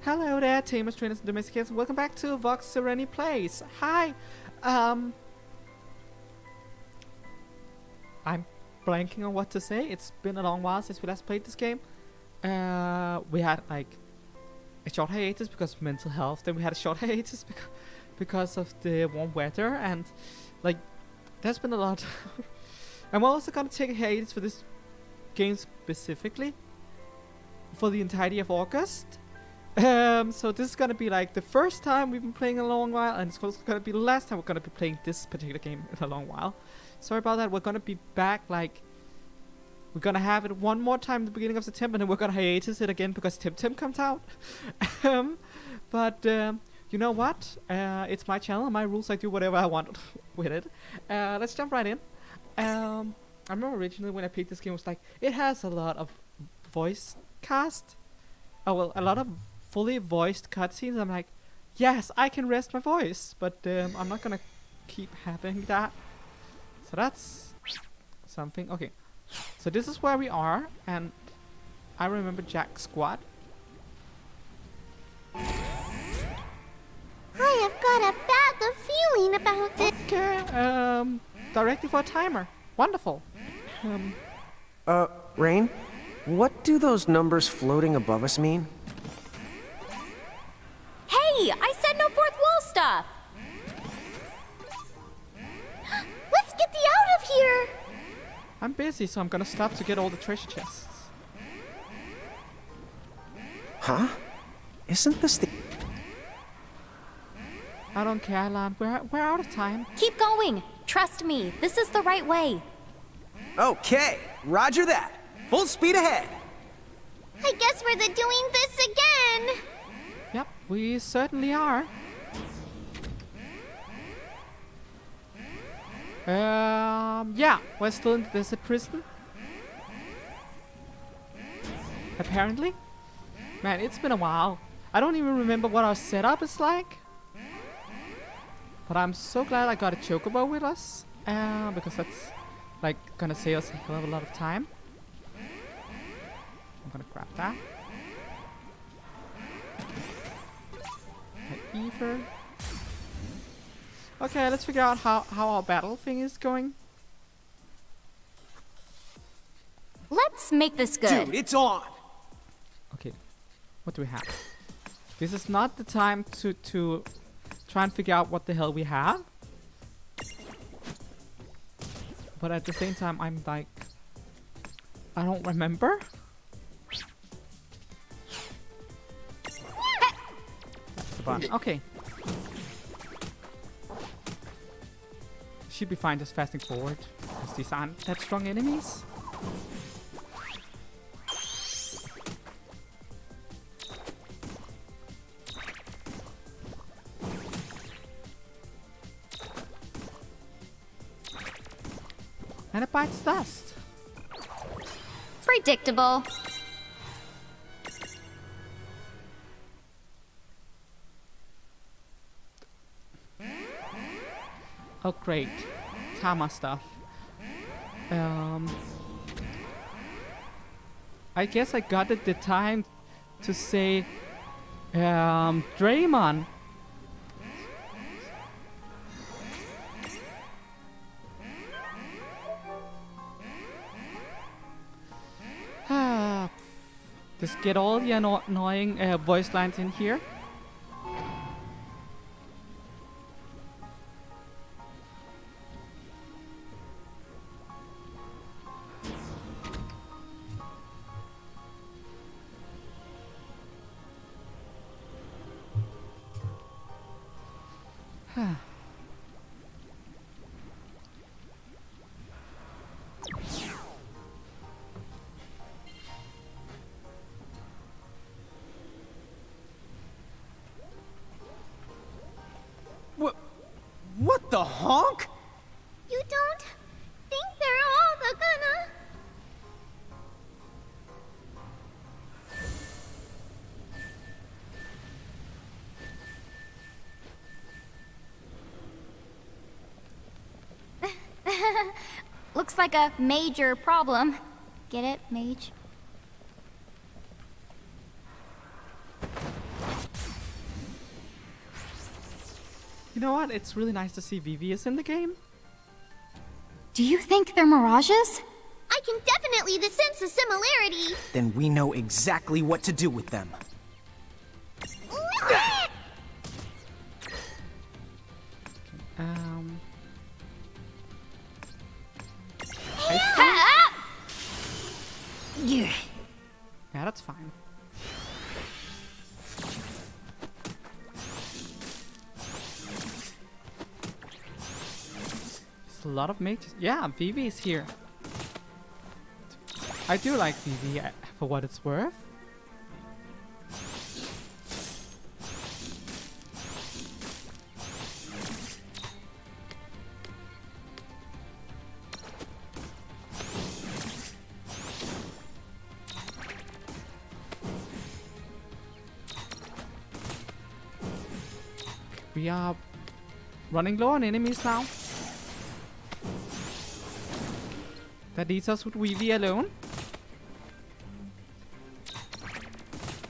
Hello there, Tamers, trainers, and domesticators. Welcome back to Vox Syreni Plays. Hi. I'm blanking on what to say. It's been a long while since we last played this game. We had like a short hiatus because of mental health. Then we had a short hiatus because of the warm weather, and like there's been a lot. I'm also gonna take a hiatus for this game specifically for the entirety of August. So this is gonna be like the first time we've been playing in a long while, and it's also gonna be the last time we're gonna be playing this particular game in a long while. Sorry about that. We're gonna be back, like we're gonna have it one more time at the beginning of September, and then we're gonna hiatus it again because Tim comes out. But you know what? It's my channel, my rules. I do whatever I want with it. Let's jump right in. I remember originally when I picked this game, it was like it has a lot of voice cast. Oh well, a lot of fully voiced cutscenes. I'm like, yes, I can rest my voice, but I'm not gonna keep having that. So that's something. Okay, so this is where we are, and I remember Jack's squad. I have got a bad feeling about this. Okay, directly for a timer. Wonderful. Reynn? What do those numbers floating above us mean? Hey, I said no fourth wall stuff! Let's get thee out of here! I'm busy, so I'm gonna stop to get all the treasure chests. Huh? Isn't this the... I don't care, Lann. We're out of time. Keep going. Trust me, this is the right way. Okay, roger that. Full speed ahead. I guess we're doing this again! Yep, we certainly are. Yeah, we're still in the desert prison. Apparently. Man, it's been a while. I don't even remember what our setup is like. But I'm so glad I got a chocobo with us. Because that's like gonna save us a hell of a lot of time. I'm gonna grab that. Ether. Okay, let's figure out how our battle thing is going. Let's make this good. Dude, it's on. Okay, what do we have? This is not the time to try and figure out what the hell we have. But at the same time, I'm like, I don't remember. That's the button. Okay. Should be fine just fasting forward, because these aren't that strong enemies. And it bites dust. Predictable. Oh great, Tamer stuff. I guess I got it the time to say Draymond. Just get all the annoying voice lines in here. What the honk? You don't think they're all gonna... Looks like a major problem. Get it, mage? You know what? It's really nice to see Vivi is in the game. Do you think they're mirages? I can definitely sense a similarity. Then we know exactly what to do with them. Yeah. Yeah, that's fine. It's a lot of mages. Yeah, Vivi is here. I do like Vivi for what it's worth. We are running low on enemies now. That leaves us with Vivi alone.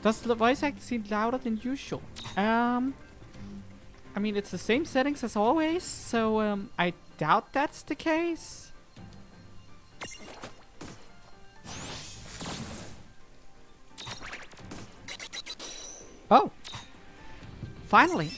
Does the voice act seem louder than usual? I mean, it's the same settings as always, so I doubt that's the case. Oh! Finally!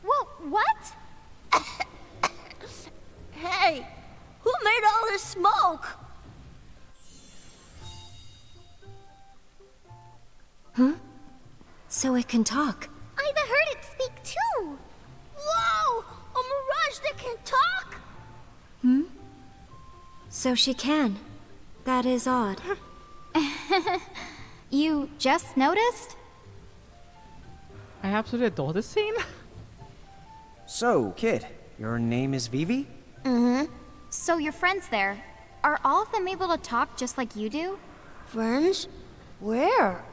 Whoa, what? Hey, who made all this smoke? So it can talk. I heard it speak too. Whoa, a mirage that can talk? So she can. That is odd. You just noticed? I absolutely adore this scene. So, kid, your name is Vivi? So your friends there, are all of them able to talk just like you do? Friends? Where?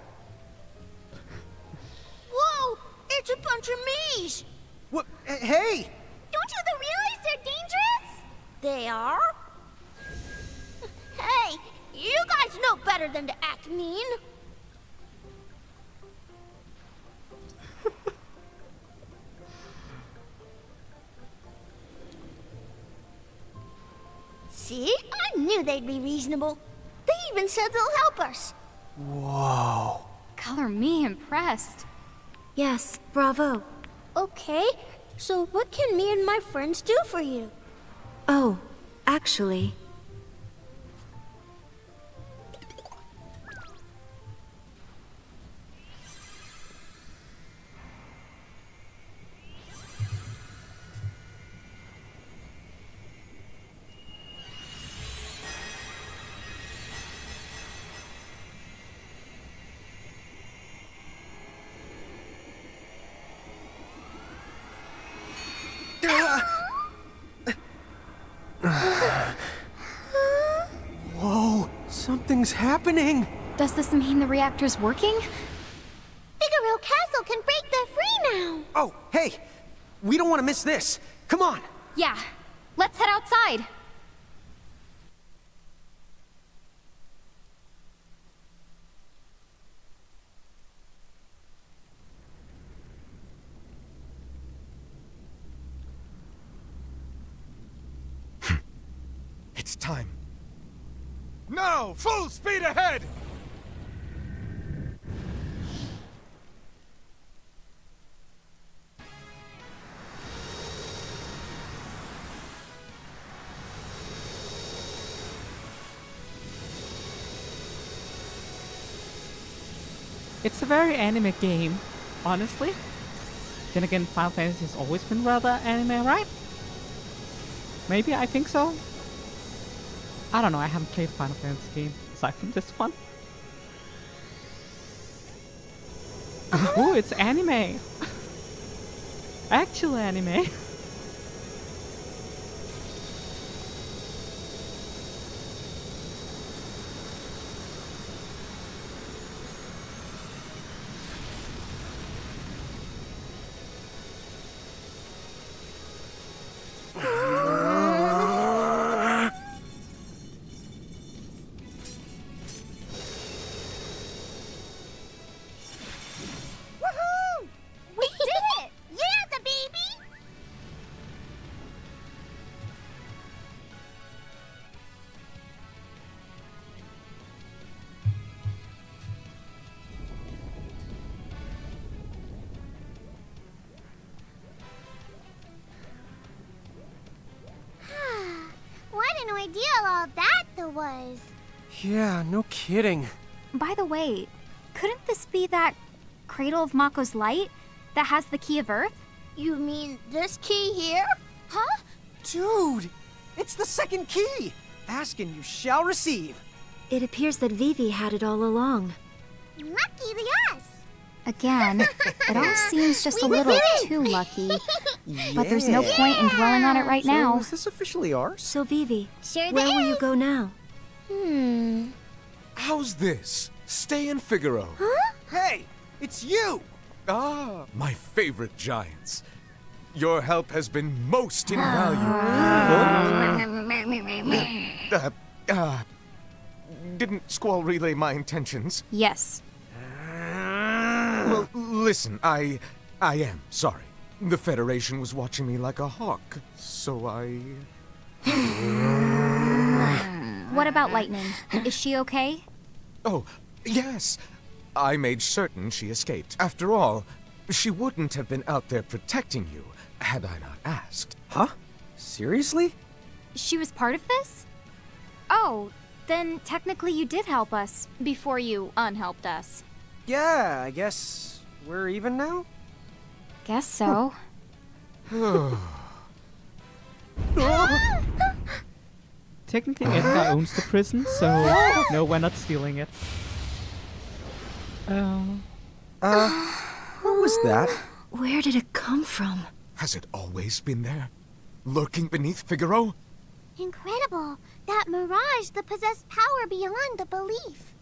Whoa, it's a bunch of me's. What? Hey! Don't you realize they're dangerous? They are? Hey, you guys know better than to act mean. See? I knew they'd be reasonable. They even said they'll help us. Whoa. Color me impressed. Yes, bravo. Okay, so what can me and my friends do for you? Oh, actually, Whoa, something's happening. Does this mean the reactor's working? Figaro Castle can break the free now. Oh, hey, we don't want to miss this. Come on. Yeah. Let's head outside. It's time. Now, full speed ahead! It's a very anime game, honestly. Then again, Final Fantasy has always been rather anime, right? Maybe, I think so. I don't know, I haven't played a Final Fantasy game aside from this one. Ooh, it's anime! Actual anime! idea all that there was. Yeah, no kidding. By the way, couldn't this be that Cradle of Mako's light that has the key of Earth? You mean this key here? Huh? Dude, it's the second key. Ask and you shall receive. It appears that Vivi had it all along. Lucky the us. Again, it all seems just a We little did it! too lucky. But there's no point in dwelling on it right So now. is this officially ours? So Vivi, Sure where will you is. go now? How's this? Stay in Figaro. Hey, it's you! Ah, my favorite giants. Your help has been most invaluable. Didn't Squall relay my intentions? Yes. Well, listen, I am sorry. The Federation was watching me like a hawk, so I... What about Lightning? Is she okay? Oh, yes. I made certain she escaped. After all, she wouldn't have been out there protecting you had I not asked. Huh? Seriously? She was part of this? Oh, then technically you did help us before you unhelped us. Yeah, I guess we're even now? Guess so. Technically, Edgar owns the prison, so no, we're not stealing it. What was that? Where did it come from? Has it always been there? Lurking beneath Figaro? Incredible. That mirage that possessed power beyond the belief.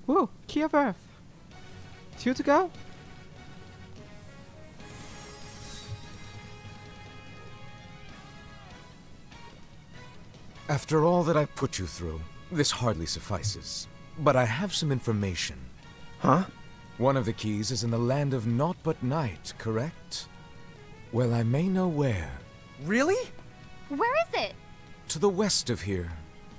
Whoa, key of Earth. 2 to go. After all that I've put you through, this hardly suffices. But I have some information. Huh? One of the keys is in the land of naught but night, correct? Well, I may know where. Really? Where is it? To the west of here,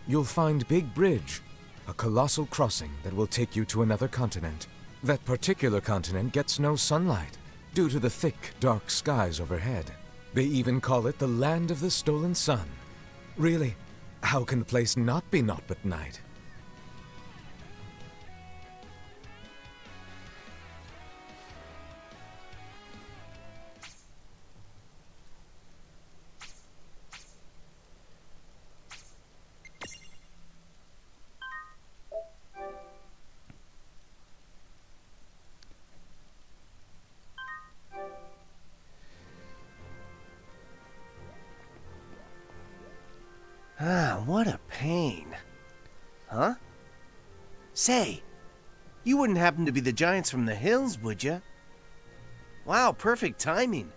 you'll find Big Bridge, a colossal crossing that will take you to another continent. That particular continent gets no sunlight, due to the thick, dark skies overhead. They even call it the Land of the Stolen Sun. Really, how can the place not be naught but night? Ah, what a pain. Huh? Say, you wouldn't happen to be the giants from the hills, would you? Wow, perfect timing.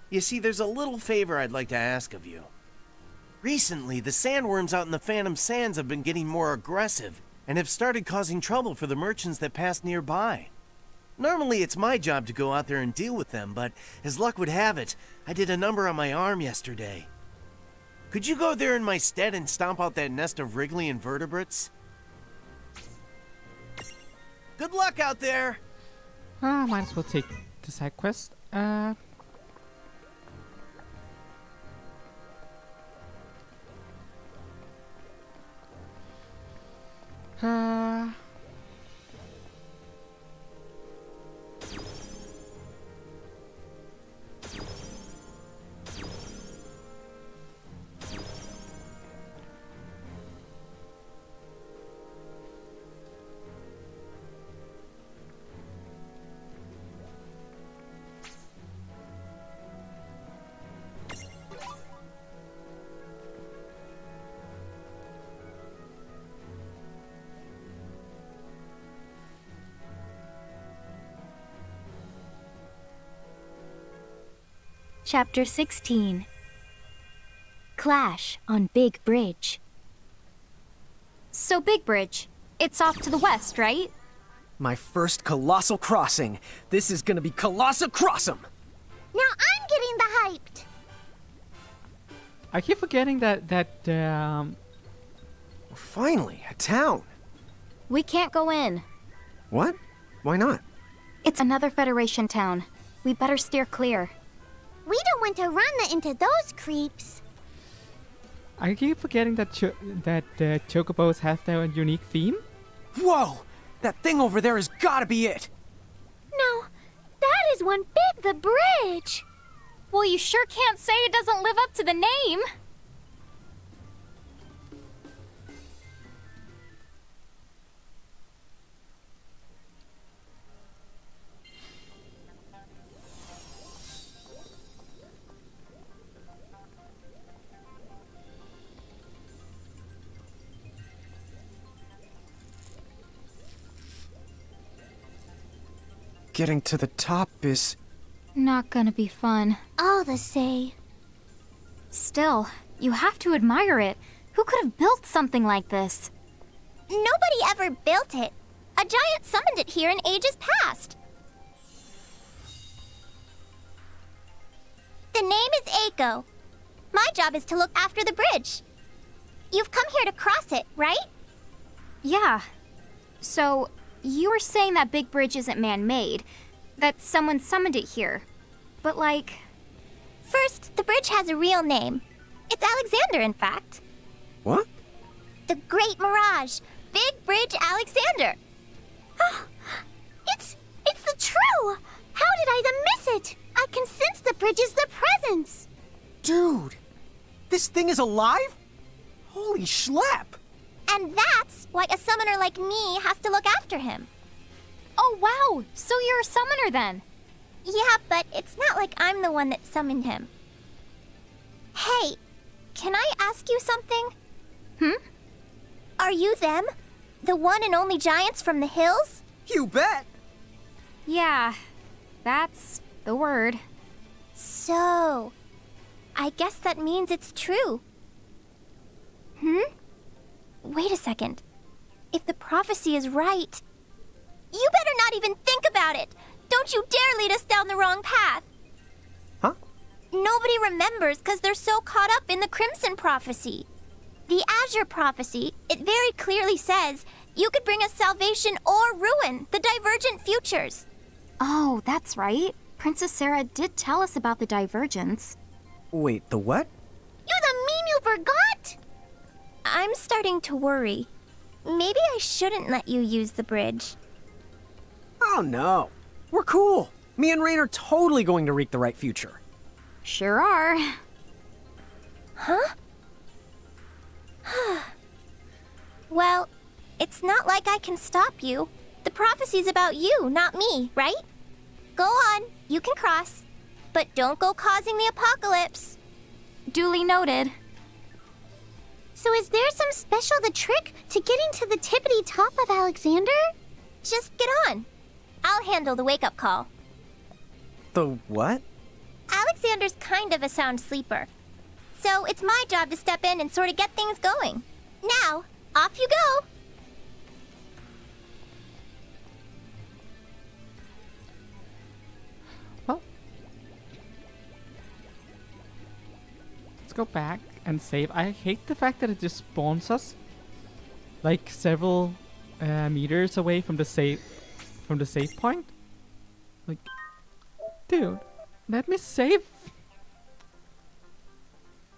You see, there's a little favor I'd like to ask of you. Recently, the sandworms out in the Phantom Sands have been getting more aggressive and have started causing trouble for the merchants that pass nearby. Normally, it's my job to go out there and deal with them, but as luck would have it, I did a number on my arm yesterday. Could you go there in my stead and stomp out that nest of wriggly invertebrates? Good luck out there! Might as well take the side quest. Chapter 16. Clash on Big Bridge. So Big Bridge, it's off to the west, right? My first colossal crossing. This is gonna be colossal crossum! Now I'm getting the hyped. I keep forgetting that Finally, a town. We can't go in. What? Why not? It's another Federation town. We better steer clear. We don't want to run into those creeps. I keep forgetting that chocobos have their unique theme. Whoa! That thing over there has gotta be it! No, that is one big the bridge. Well, you sure can't say it doesn't live up to the name. Getting to the top is... Not gonna be fun. All the say. Still, you have to admire it. Who could have built something like this? Nobody ever built it. A giant summoned it here in ages past. The name is Eiko. My job is to look after the bridge. You've come here to cross it, right? Yeah. So, you were saying that big bridge isn't man-made, that someone summoned it here. But like... First, the bridge has a real name. It's Alexander, in fact. What? The Great Mirage. Big Bridge Alexander. It's the true. How did I even miss it? I can sense the bridge is the presence. Dude! This thing is alive? Holy schlep! And that's why a summoner like me has to look after him. Oh wow! So you're a summoner then? Yeah, but it's not like I'm the one that summoned him. Hey, can I ask you something? Are you them? The one and only giants from the hills? You bet! Yeah, that's the word. So, I guess that means it's true. Wait a second. If the prophecy is right, you better not even think about it! Don't you dare lead us down the wrong path! Huh? Nobody remembers because they're so caught up in the Crimson Prophecy. The Azure Prophecy, it very clearly says you could bring us salvation or ruin, the divergent futures. Oh, that's right. Princess Sarah did tell us about the divergence. Wait, the what? You the mean you forgot? I'm starting to worry. Maybe I shouldn't let you use the bridge. Oh no. We're cool. Me and Reynn are totally going to reach the right future. Sure are. Huh? Well, it's not like I can stop you. The prophecy's about you, not me, right? Go on, you can cross. But don't go causing the apocalypse. Duly noted. So is there some special the trick to getting to the tippity top of Alexander? Just get on. I'll handle the wake-up call. The what? Alexander's kind of a sound sleeper. So it's my job to step in and sort of get things going. Now, off you go. Well, let's go back and save. I hate the fact that it just spawns us like several meters away from the save point. Like, dude, let me save.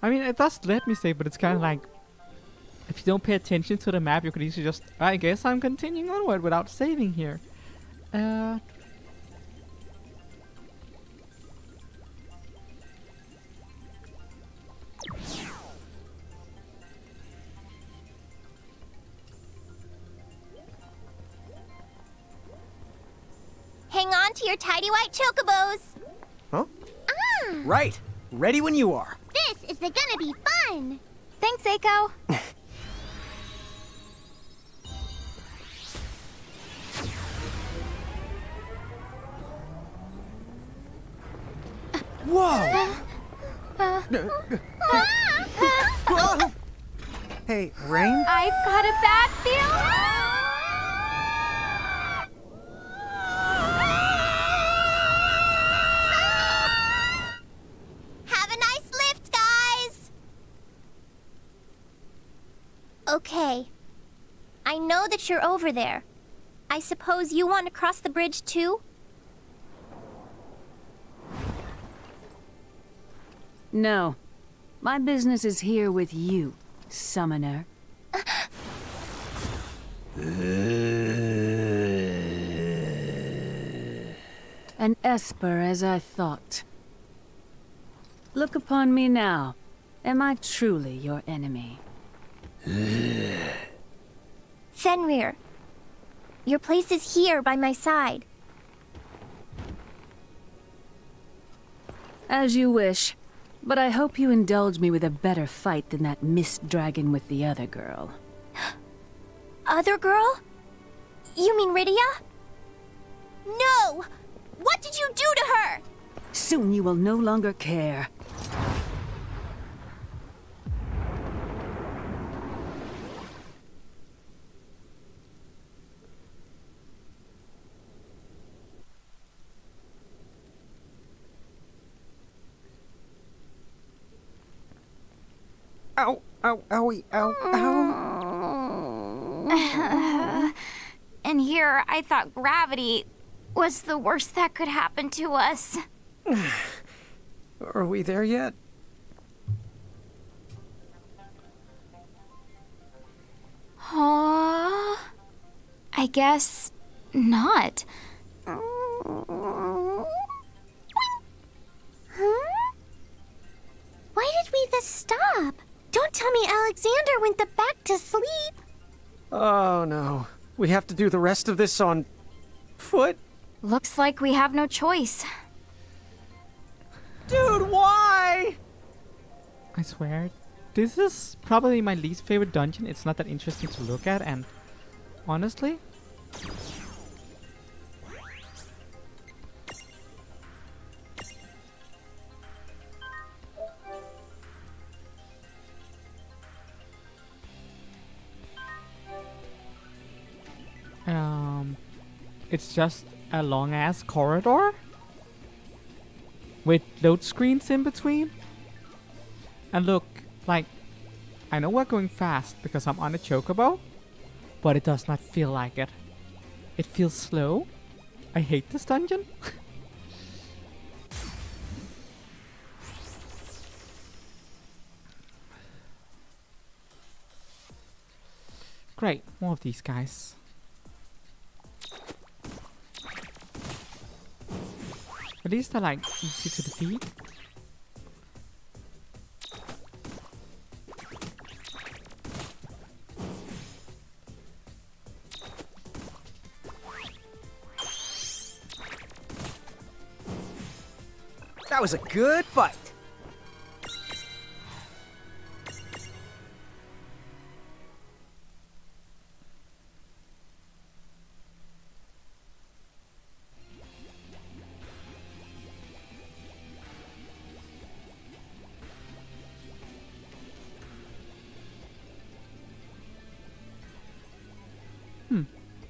I mean, it does let me save, but it's kind of like, if you don't pay attention to the map, you could easily just, I guess I'm continuing onward without saving here. Hang on to your tidy white chocobos. Huh? Right. Ready when you are. This is gonna be fun. Thanks, Eiko. Whoa! Hey, Reynn? I've got a bad feeling. Have a nice lift, guys. Okay. I know that you're over there. I suppose you want to cross the bridge too? No. My business is here with you, summoner. An Esper as I thought. Look upon me now. Am I truly your enemy? Fenrir, your place is here by my side. As you wish. But I hope you indulge me with a better fight than that mist dragon with the other girl. Other girl? You mean Rydia? No! What did you do to her? Soon you will no longer care. Ow, ow, owie, ow, ow. And here, I thought gravity was the worst that could happen to us. Are we there yet? I guess not. Huh? Why did we just stop? Don't tell me Alexander went back to sleep. Oh no. We have to do the rest of this on foot? Looks like we have no choice. Dude, why? I swear, this is probably my least favorite dungeon. It's not that interesting to look at, and honestly, it's just a long ass corridor with load screens in between. And look, like, I know we're going fast because I'm on a chocobo, but it does not feel like it. It feels slow. I hate this dungeon. Great, more of these guys. At least they're like easy to defeat. That was a good fight.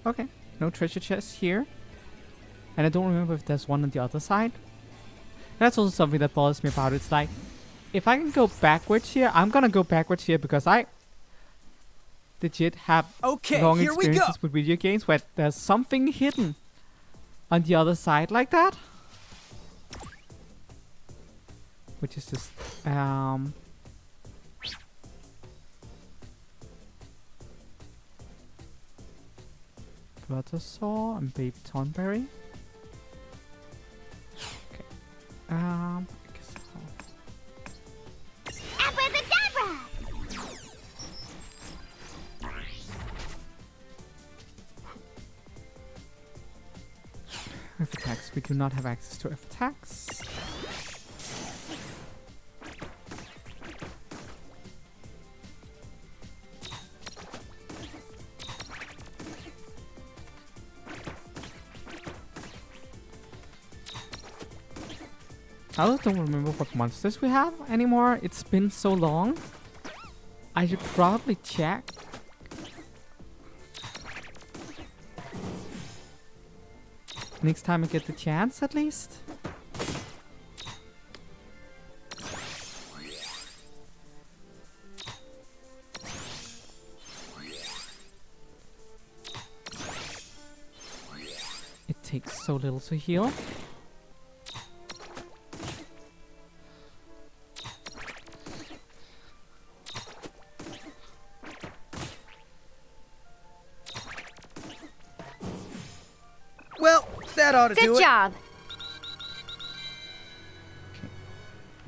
Okay, no treasure chest here. And I don't remember if there's one on the other side. That's also something that bothers me about it. It's like, if I can go backwards here, I'm gonna go backwards here because I legit have long here we go. experiences with video games where there's something hidden on the other side like that. Which is just, Brothersaw and Baby Tonberry. Okay. I guess Abracadabra! F attacks. We do not have access to F attacks. I also don't remember what monsters we have anymore. It's been so long. I should probably check. Next time I get the chance, at least. It takes so little to heal. That ought to do Good it. job.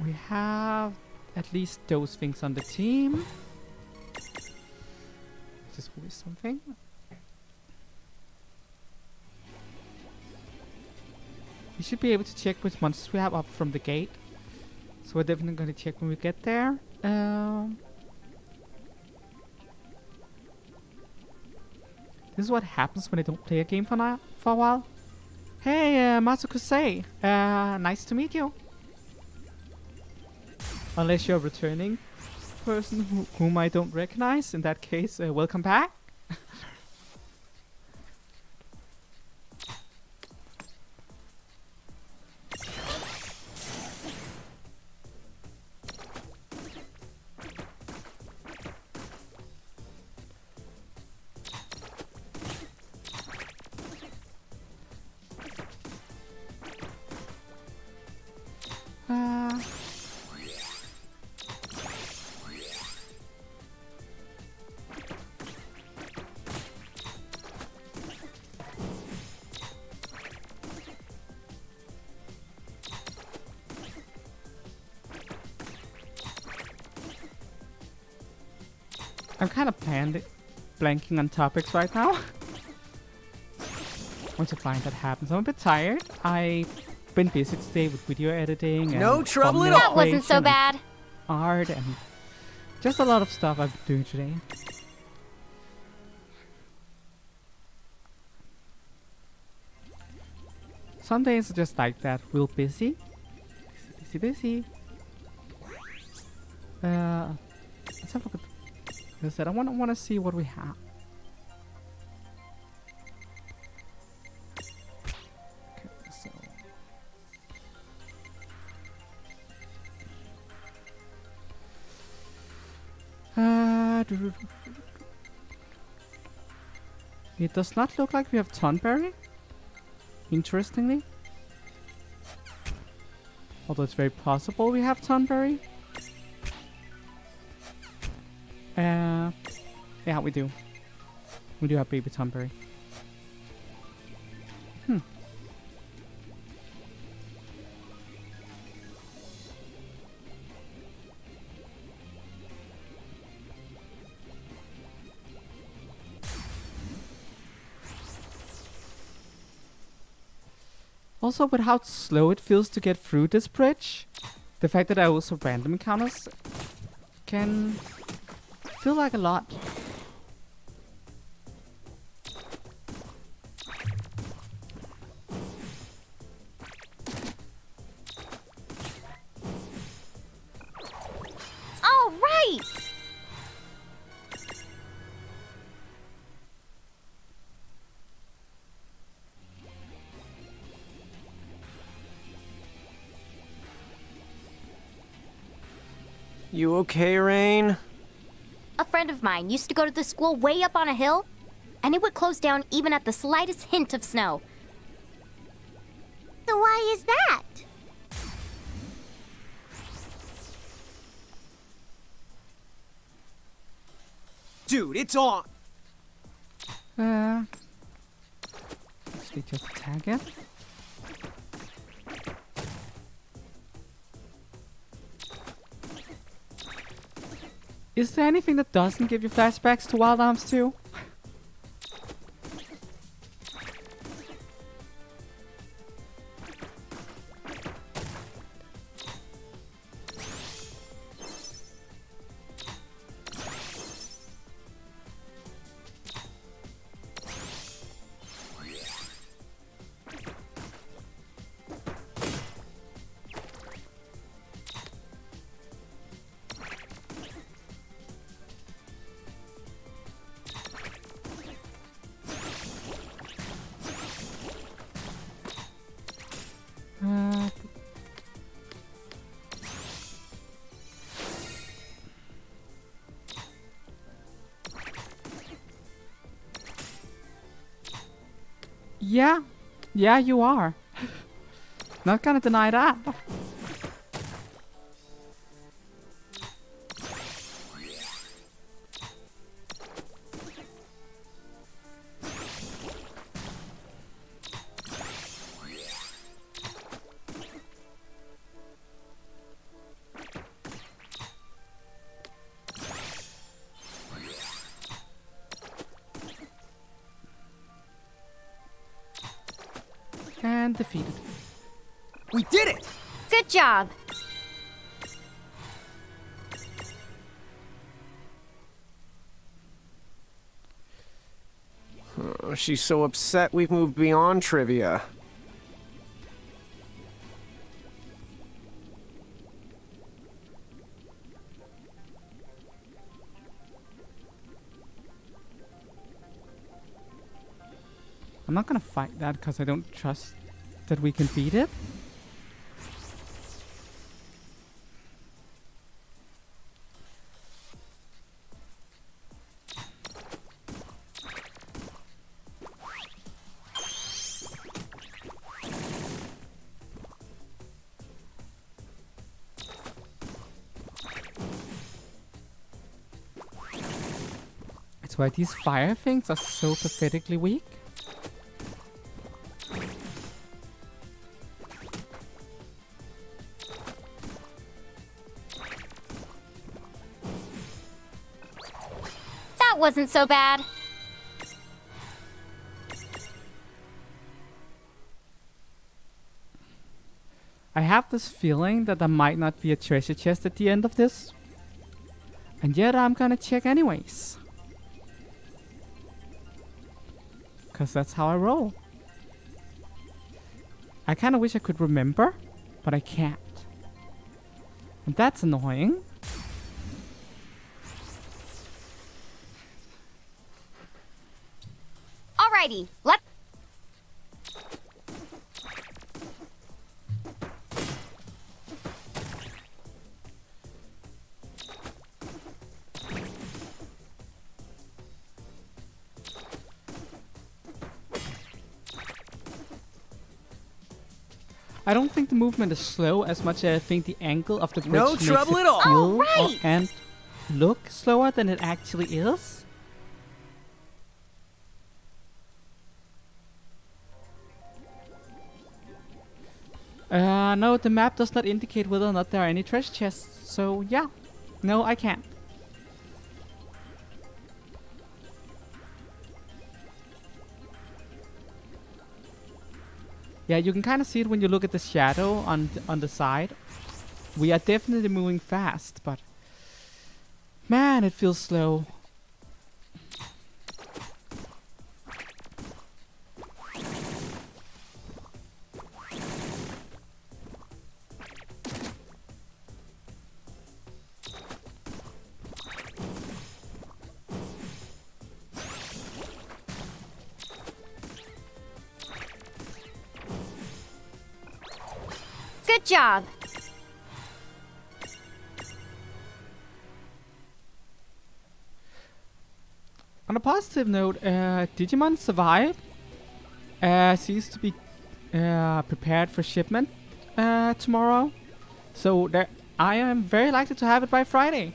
We have at least those things on the team. There's always something. We should be able to check which monsters we have up from the gate. So we're definitely going to check when we get there. This is what happens when I don't play a game for a while. Hey, Matsukusei. Nice to meet you. Unless you're a returning person whom I don't recognize. In that case, welcome back. I'm kind of blanking on topics right now. Once a client that happens, I'm a bit tired. I've been busy today with video editing. No and trouble at thumbnail all. That wasn't so creation bad. and Art and just a lot of stuff I've been doing today. Some days are just like that, real busy. Busy. Let's have a look at. As I said, I want to see what we have. Okay, so it does not look like we have Tonberry. Interestingly, although it's very possible we have Tonberry. Yeah, we do. We do have baby Tonberry. Also, with how slow it feels to get through this bridge, the fact that I also random encounters can feel like a lot. All right. You okay, Reynn? A friend of mine used to go to the school way up on a hill, and it would close down even at the slightest hint of snow. So why is that? Dude, it's on! Actually, just tag it. Is there anything that doesn't give you flashbacks to Wild Arms 2? Yeah, you are. Not gonna deny that. And defeated. We did it! Good job. Oh, she's so upset we've moved beyond trivia. I'm not gonna fight that because I don't trust that we can beat it. That's why these fire things are so pathetically weak. That wasn't so bad. I have this feeling that there might not be a treasure chest at the end of this. And yet I'm gonna check anyways. Cause that's how I roll. I kinda wish I could remember, but I can't. And that's annoying. Alrighty, let. I don't think the movement is slow as much as I think the angle of the bridge No makes trouble it at all. feel Alright. and look slower than it actually is. No, the map does not indicate whether or not there are any treasure chests, so yeah. No, I can't. Yeah, you can kind of see it when you look at the shadow on the side. We are definitely moving fast, but man, it feels slow. Good job. On a positive note, Digimon survived. Seems to be prepared for shipment tomorrow. So I am very likely to have it by Friday.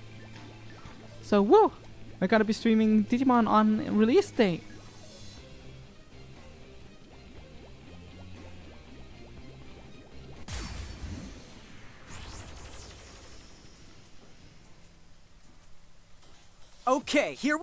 So woo! We're gonna be streaming Digimon on release day. Okay, here.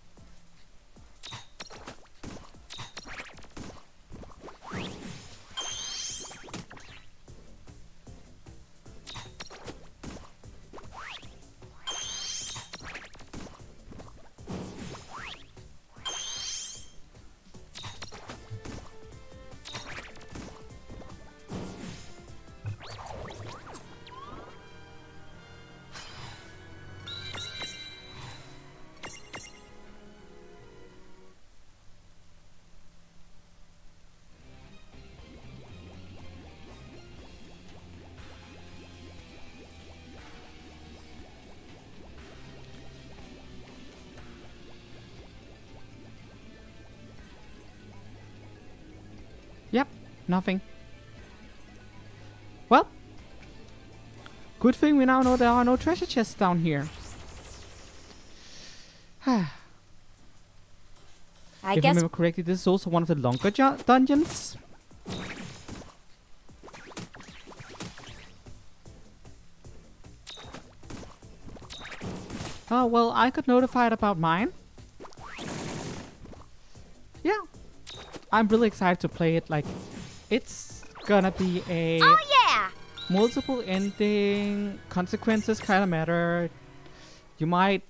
Yep, nothing. Well, good thing we now know there are no treasure chests down here. I If I guess. remember correctly, this is also one of the longer dungeons. Oh, well, I got notified about mine. Yeah. I'm really excited to play it. Like, it's gonna be a Oh yeah! multiple ending. Consequences kind of matter. You might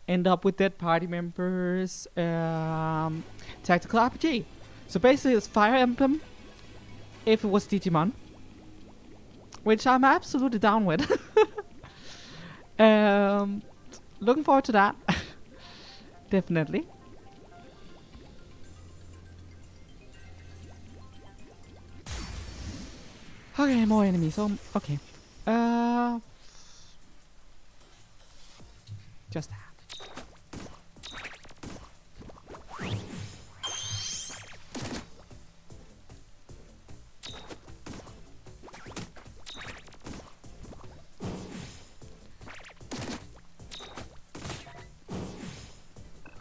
end up with dead party members. Tactical RPG. So basically, it's Fire Emblem if it was Digimon, which I'm absolutely down with. Looking forward to that. Definitely. Okay, more enemies. Okay. Just that.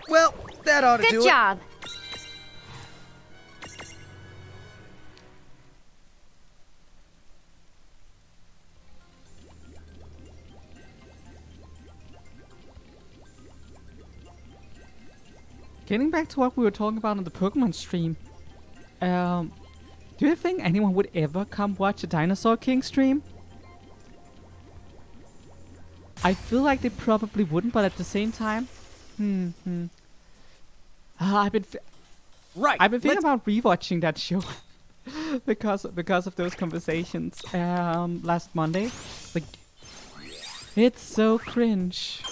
Well, that ought to do Good job. Getting back to what we were talking about on the Pokemon stream. Do you think anyone would ever come watch a Dinosaur King stream? I feel like they probably wouldn't, but at the same time, I've been thinking about rewatching that show because of those conversations last Monday. Like, it's so cringe,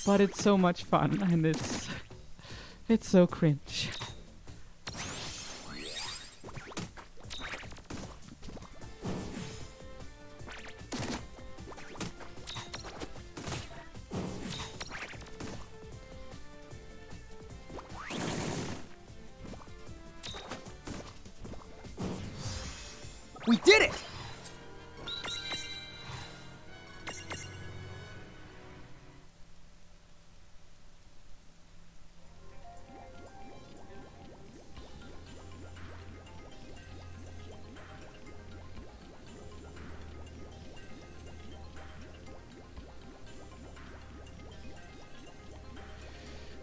but it's so much fun, and it's so cringe. We did it!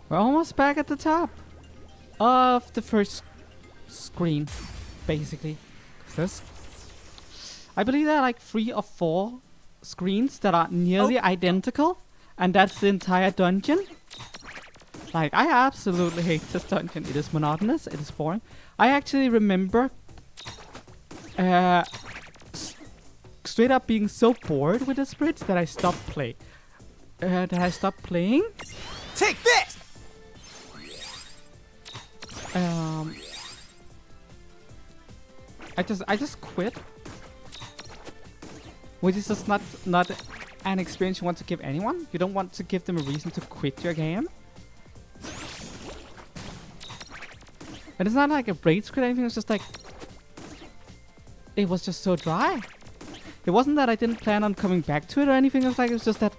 We're almost back at the top of the first screen, basically. I believe there are like 3 or 4 screens that are nearly identical, and that's the entire dungeon. Like, I absolutely hate this dungeon. It is monotonous, it is boring. I actually remember straight up being so bored with this bridge that I stopped playing. Take this! I just quit. Which is just not an experience you want to give anyone. You don't want to give them a reason to quit your game. And it's not like a rage quit or anything, it's just like, it was just so dry. It wasn't that I didn't plan on coming back to it or anything, it was just that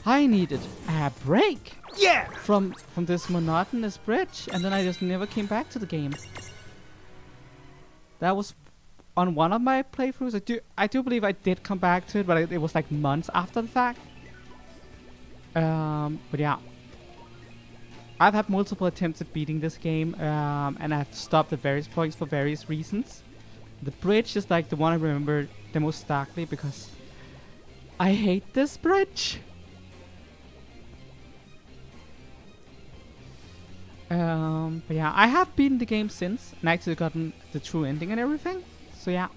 I needed a break. Yeah! From this monotonous bridge, and then I just never came back to the game. That was on one of my playthroughs. I do believe I did come back to it, but it was like months after the fact. But yeah, I've had multiple attempts at beating this game, and I've stopped at various points for various reasons. The bridge is like the one I remember the most starkly because I hate this bridge. But yeah, I have beaten the game since and actually gotten the true ending and everything. So yeah.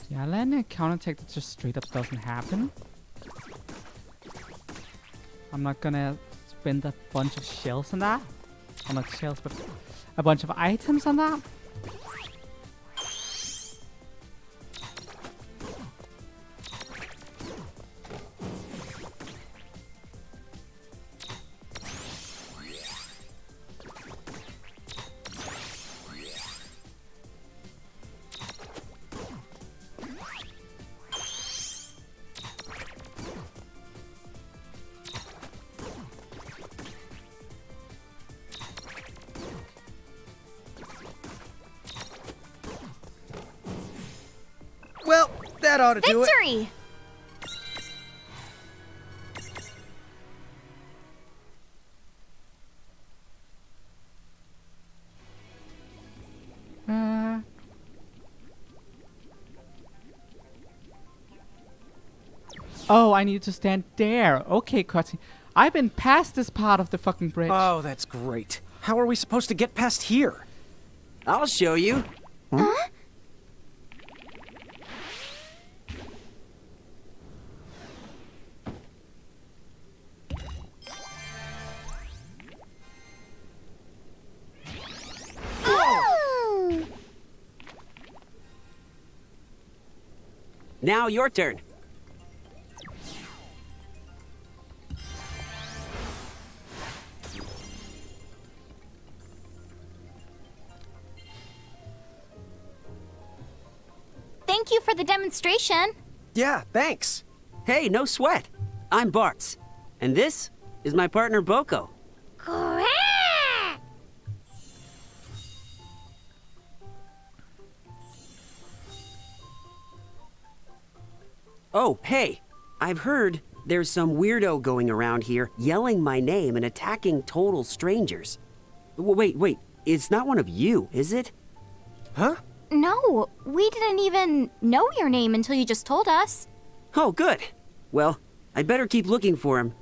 Yeah, landing a counterattack that just straight up doesn't happen. I'm not gonna spend a bunch of shells on that. Well, not shells, but a bunch of items on that. That ought to do it. Victory! Oh, I need to stand there. Okay, cutscene. I've been past this part of the fucking bridge. Oh, that's great. How are we supposed to get past here? I'll show you. Huh? Oh! Now your turn. Thank you for the demonstration. Yeah, thanks. Hey, no sweat. I'm Bartz. And this is my partner Boko. Great! Oh, hey. I've heard there's some weirdo going around here yelling my name and attacking total strangers. Wait. It's not one of you, is it? Huh? No, we didn't even know your name until you just told us. Oh, good. Well, I better keep looking for him.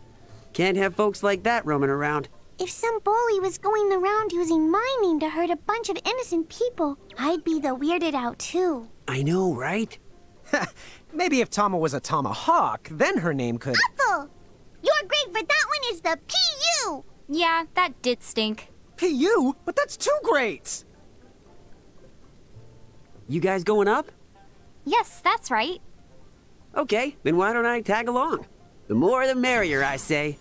Can't have folks like that roaming around. If some bully was going around using my name to hurt a bunch of innocent people, I'd be the weirded out too. I know, right? Maybe if Tama was a tomahawk, then her name could... Apple! Your grade for that one is the PU! Yeah, that did stink. PU? But that's 2 grades! You guys going up? Yes, that's right. Okay, then why don't I tag along? The more the merrier, I say.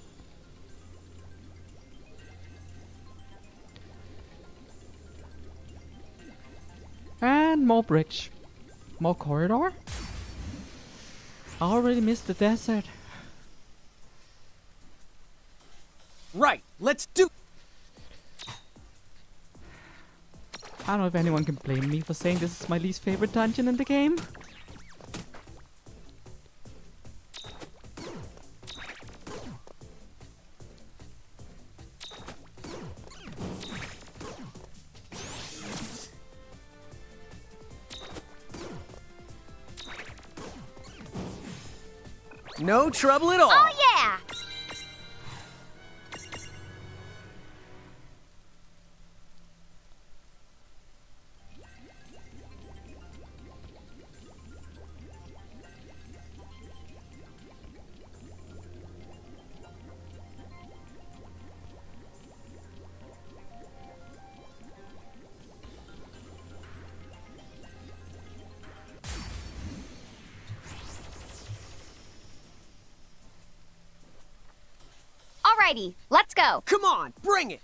And more bridge. More corridor. I already missed the desert. Right, let's do... I don't know if anyone can blame me for saying this is my least favorite dungeon in the game. No trouble at all. Oh yeah! Alrighty, let's go. Come on, bring it!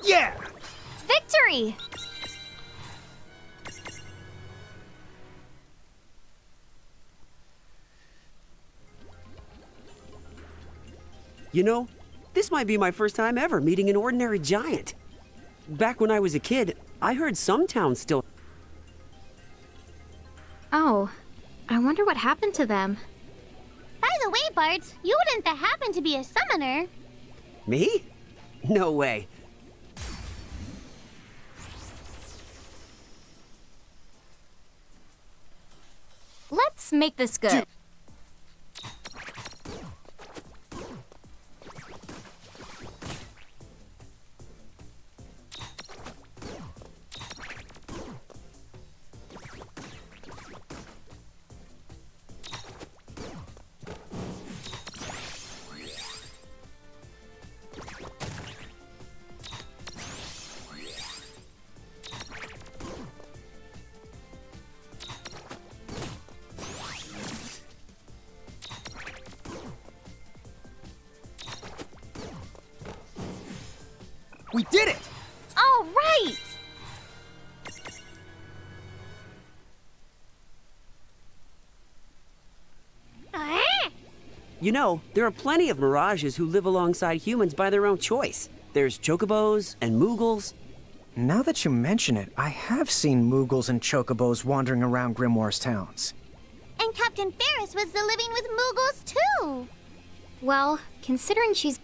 Yeah! Victory! You know, this might be my first time ever meeting an ordinary giant. Back when I was a kid, I heard some towns still... Oh, I wonder what happened to them. By the way, Bartz, you wouldn't happen to be a summoner. Me? No way. Let's make this good. We did it! All right! You know, there are plenty of mirages who live alongside humans by their own choice. There's chocobos and moogles. Now that you mention it, I have seen Moogles and Chocobos wandering around Grimoire's towns. And Captain Ferris was the living with Moogles too. Well, considering she's...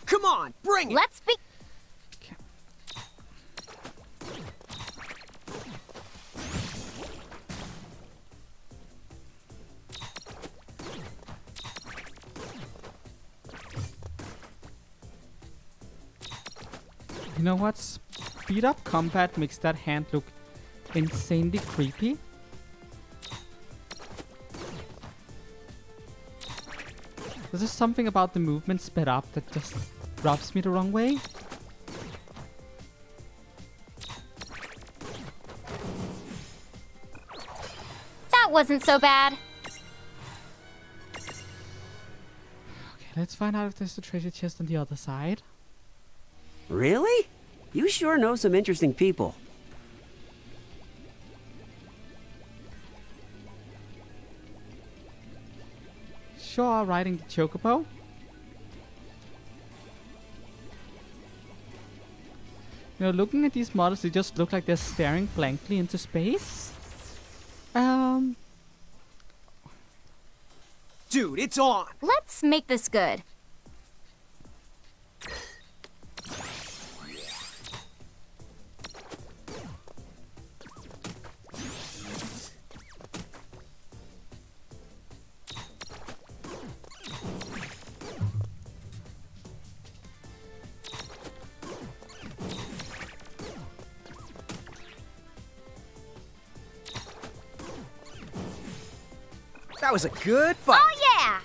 Come on, bring it! Let's be... You know what? Speed up combat makes that hand look insanely creepy. There's just something about the movement sped up that just rubs me the wrong way. That wasn't so bad. Okay, let's find out if there's a treasure chest on the other side. Really? You sure know some interesting people. Sure, riding the chocobo. You know, looking at these models, they just look like they're staring blankly into space. Dude, it's on! Let's make this good. That was a good fight! Oh yeah!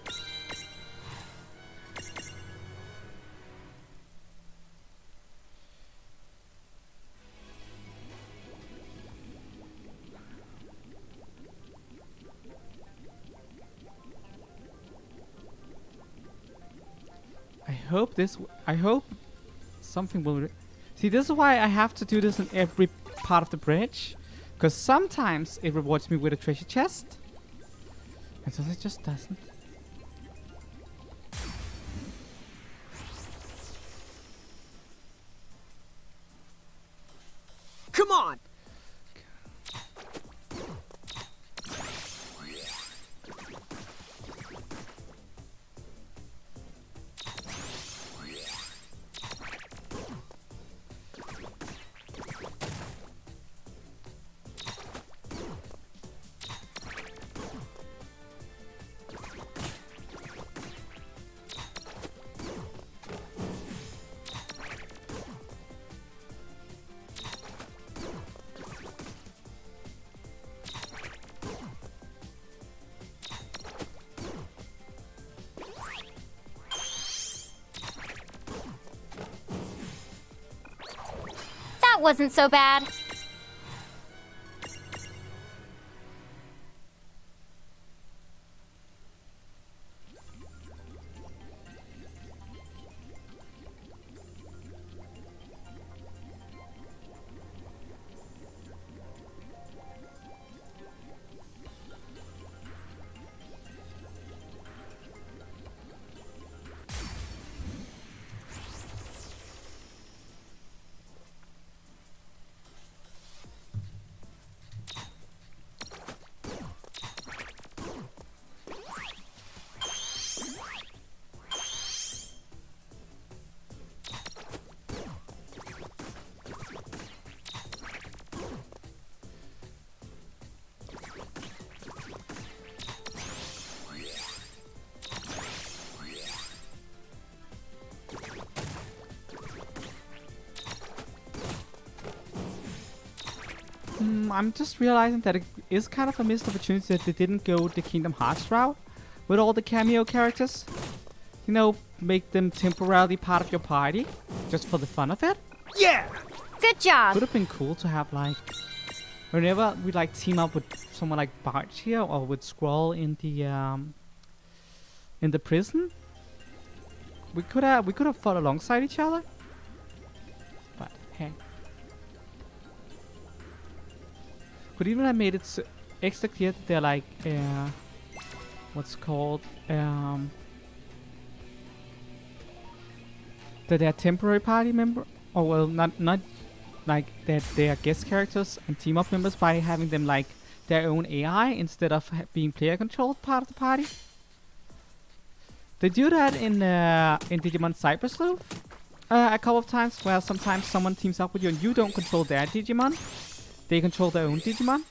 I hope something will... See, this is why I have to do this in every part of the bridge. Because sometimes it rewards me with a treasure chest. And sometimes it just doesn't. Come on! That wasn't so bad. I'm just realizing that it is kind of a missed opportunity that they didn't go the Kingdom Hearts route with all the cameo characters. You know, make them temporarily part of your party, just for the fun of it. Yeah! Good job. Would have been cool to have, like, whenever we like team up with someone like Bart here or with Squall in the in the prison. We could have fought alongside each other. But hey. Could even have made it extra clear that they're like what's called that they're temporary party member, or well, not like that they are guest characters and team up members by having them like their own AI instead of being player controlled part of the party. They do that in Digimon Cyber Sleuth a couple of times, where sometimes someone teams up with you and you don't control their Digimon. They control their own Digimon.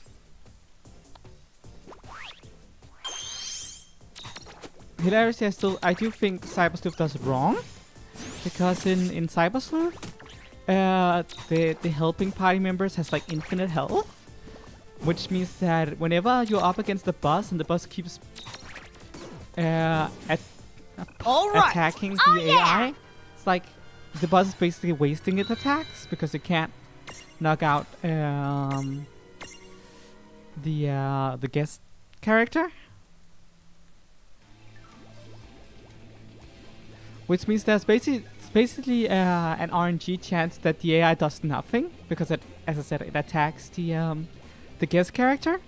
Hilariously, I do think Cyber Sleuth does it wrong, because in Cyber Sleuth, the helping party members has like infinite health, which means that whenever you're up against the boss and the boss keeps attacking the AI, it's like the boss is basically wasting its attacks because it can't knock out the guest character. Which means there's basically an RNG chance that the AI does nothing, because it, as I said, it attacks the guest character,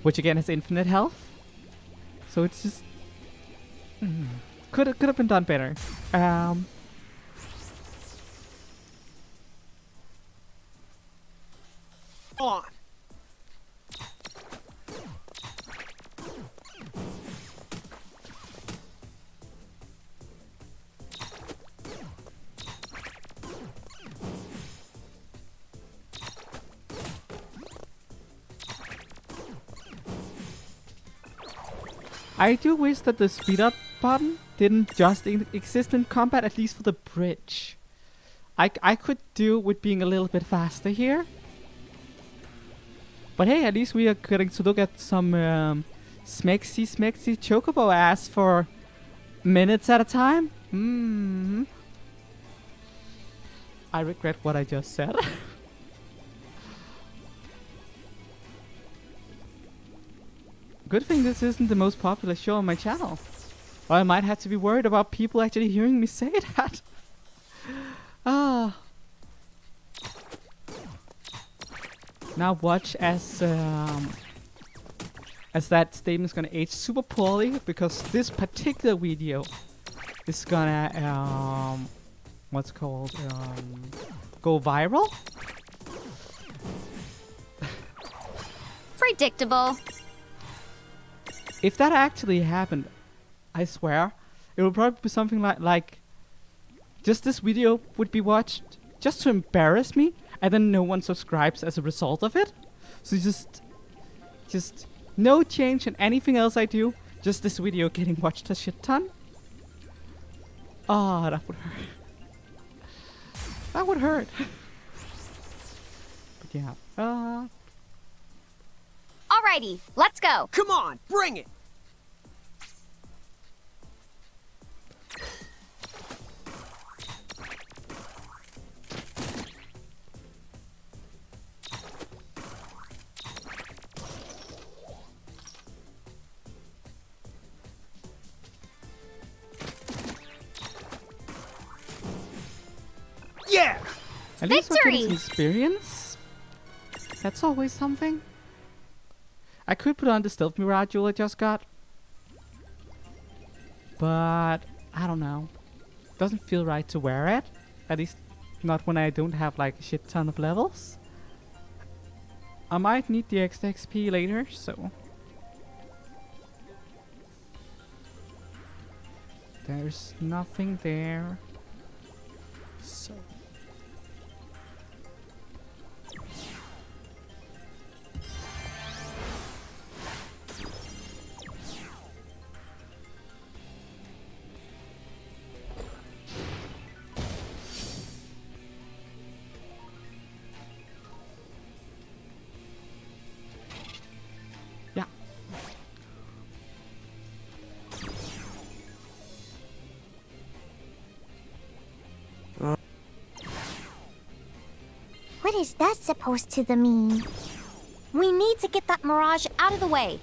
which again has infinite health. So it's just could have been done better. On. I do wish that the speed up button didn't just exist in combat, at least for the bridge. I could do with being a little bit faster here. But hey, at least we are getting to look at some smexy chocobo ass for minutes at a time. I regret what I just said. Good thing this isn't the most popular show on my channel. Or I might have to be worried about people actually hearing me say that. Now watch as that statement is gonna age super poorly, because this particular video is gonna what's called go viral. Predictable. If that actually happened, I swear, it would probably be something like just this video would be watched just to embarrass me, and then no one subscribes as a result of it. So just no change in anything else I do, just this video getting watched a shit ton. Oh, that would hurt. That would hurt. But yeah. Alrighty, let's go. Come on, bring it. Yeah! At least we're getting Victory! some experience. That's always something. I could put on the stealth mirage jewel I just got, but I don't know. Doesn't feel right to wear it. At least not when I don't have like a shit ton of levels. I might need the extra XP later, so there's nothing there. So yeah. What is that supposed to mean? We need to get that mirage out of the way.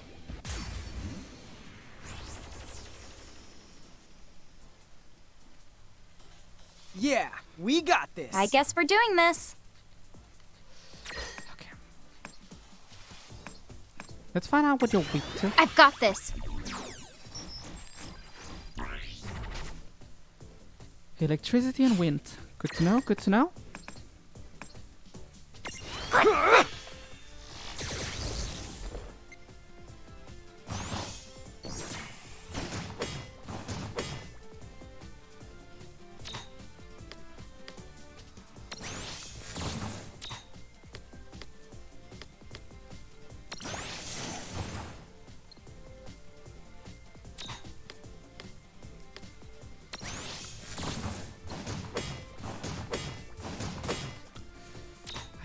We got this. I guess we're doing this. Okay. Let's find out what you're weak to. I've got this. Electricity and wind. Good to know, good to know.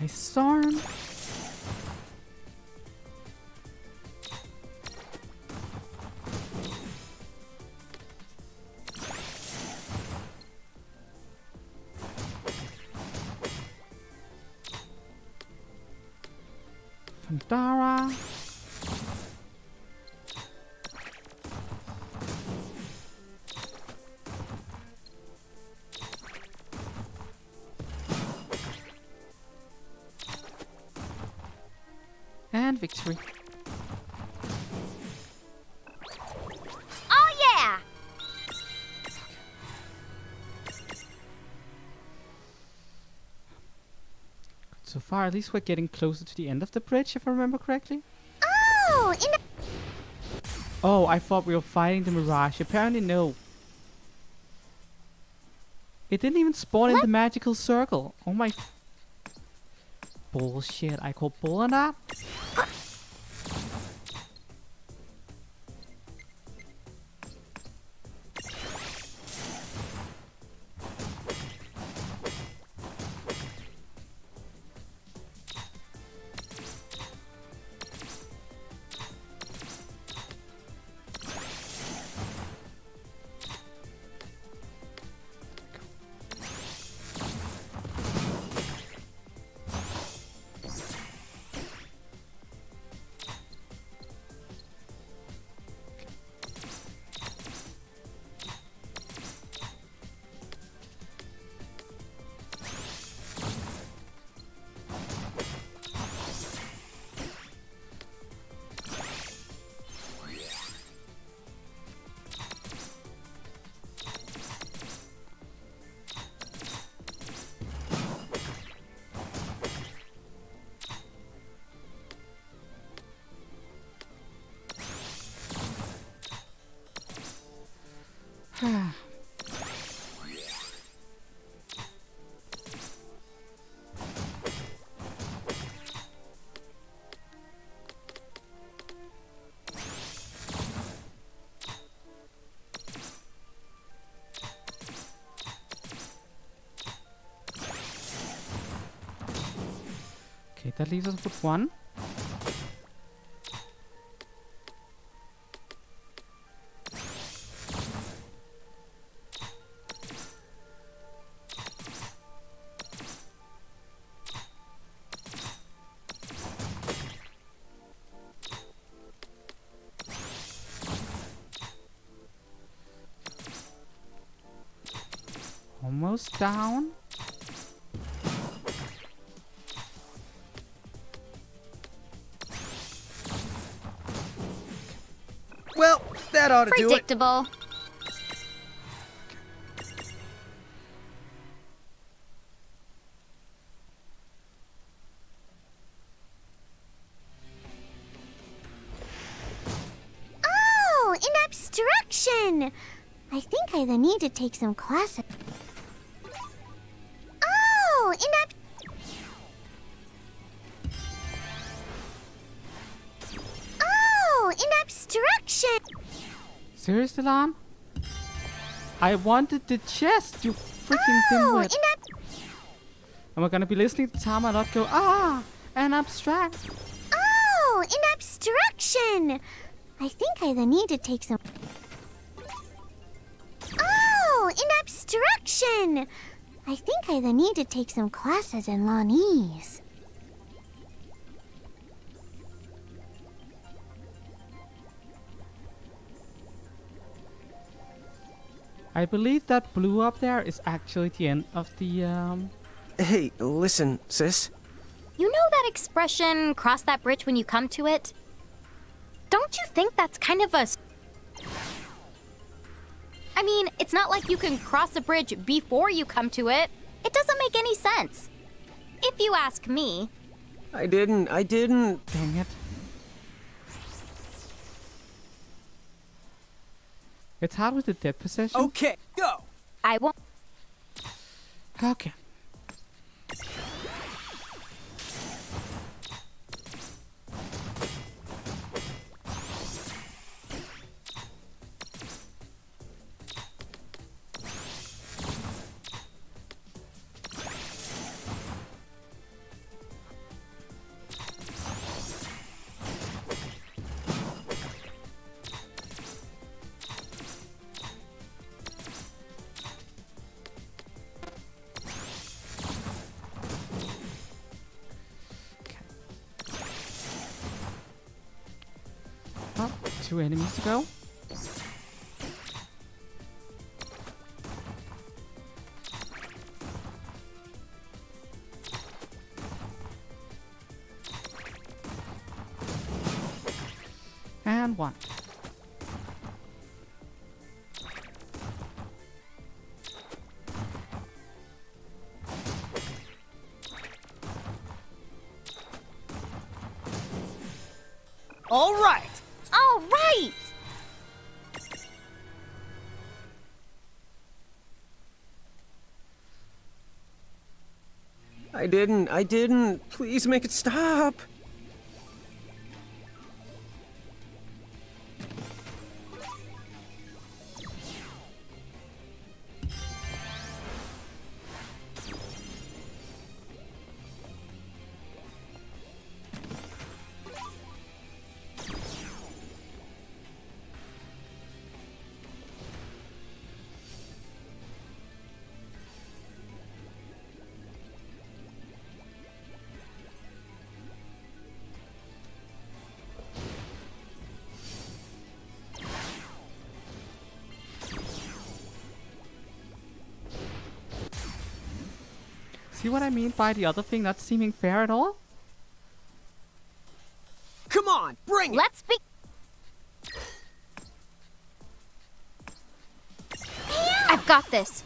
Ice storm. Fandara. And victory. Oh yeah! So far, at least we're getting closer to the end of the bridge, if I remember correctly. Oh, Oh, I thought we were fighting the Mirage. Apparently, no. It didn't even spawn in the magical circle. Oh my... Bullshit. I call bull on that. Okay, that leaves us with one. Almost down. Well, that ought to do it. Predictable. Oh, an obstruction! I think I need to take some classes. Oh, an obstruction! Seriously, Lann? I wanted the chest, you freaking dimwit. And we're gonna be listening to Tamer not go, ah, an abstract. Oh, an obstruction! I think I need to take some... Oh, an obstruction! I think I need to take some classes in Lannese. I believe that blue up there is actually the end of the Hey, listen, sis. You know that expression, cross that bridge when you come to it? Don't you think that's kind of a... I mean, it's not like you can cross a bridge before you come to it. It doesn't make any sense. If you ask me. I didn't. Dang it. It's hard with the dead position. Okay, go! I won't... Okay. Oh, 2 enemies to go. And 1. All right! All right! I didn't. Please make it stop. See what I mean by the other thing not seeming fair at all? Come on, bring it! Let's be... I've got this.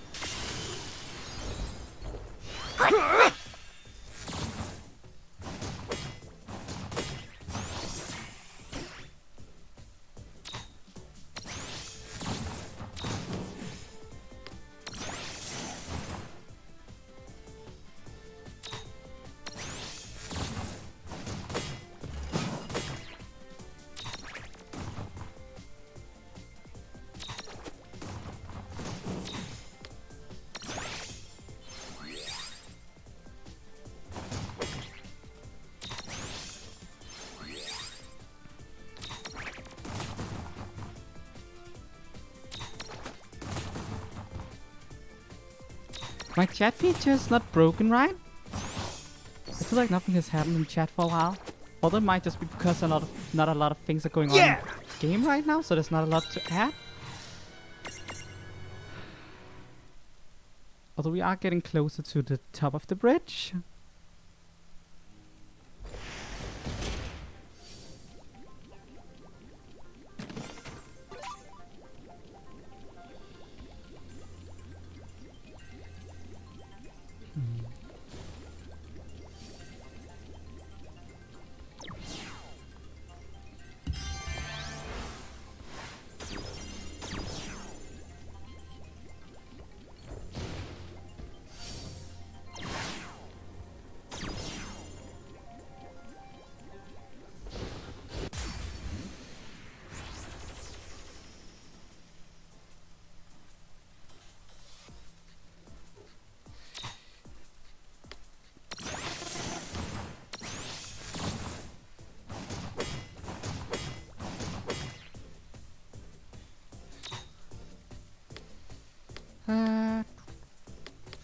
My chat feature is not broken, right? I feel like nothing has happened in chat for a while. Although it might just be because not a lot of things are going on in the game right now, so there's not a lot to add. Although we are getting closer to the top of the bridge.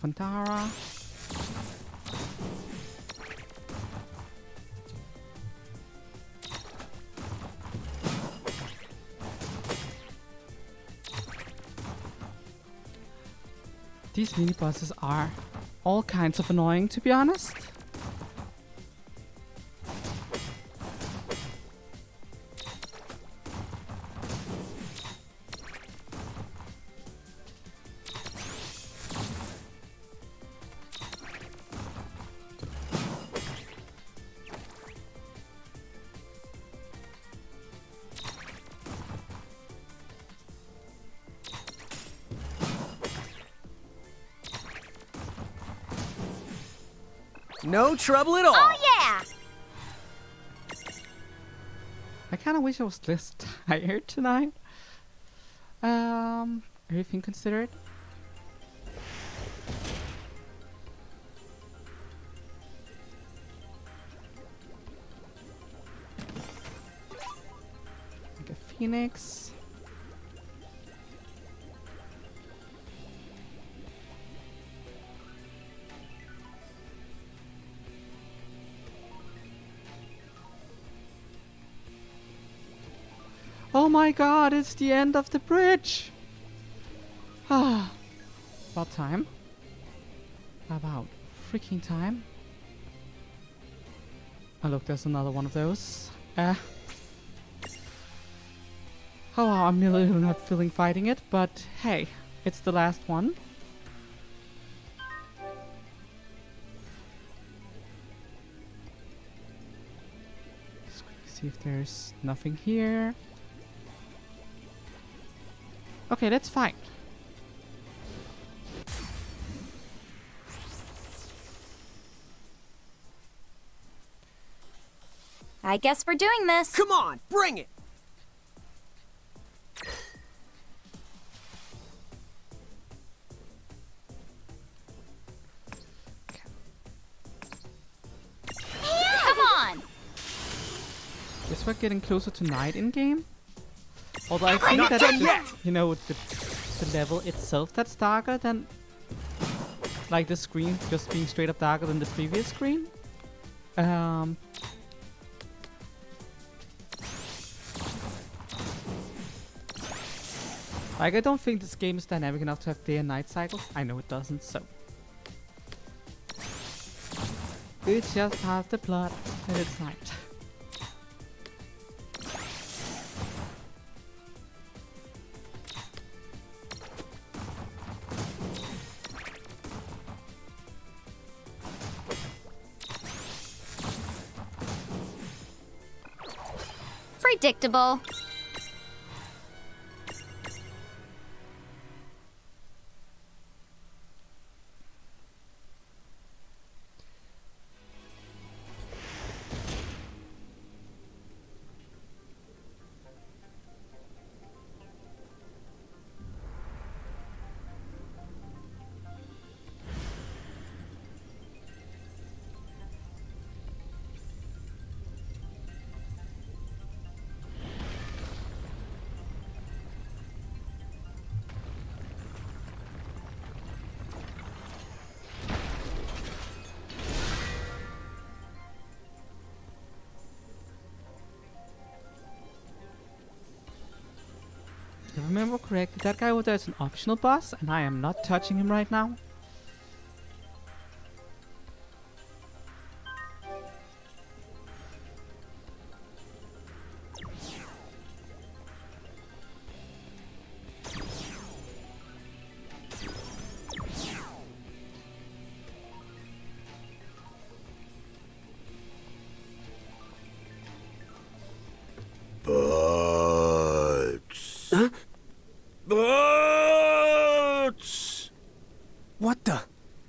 Fantara. These mini bosses are all kinds of annoying, to be honest. No trouble at all. Oh, yeah! I kind of wish I was less tired tonight. Everything considered. Like a phoenix. Oh my god, it's the end of the bridge! Ah, about time. About freaking time. Oh look, there's another one of those. Oh wow, I'm really not feeling fighting it, but hey, it's the last one. Just see if there's nothing here. Okay, let's fight. I guess we're doing this. Come on, bring it. Come on! Guess we're getting closer to night in game. Although I think that's just, you know, the level itself that's darker than, like, the screen just being straight up darker than the previous screen. Like, I don't think this game is dynamic enough to have day and night cycles. I know it doesn't, so. It's just half the plot and it's night. Predictable. If I remember correctly, that guy over there is an optional boss, and I am not touching him right now. What the?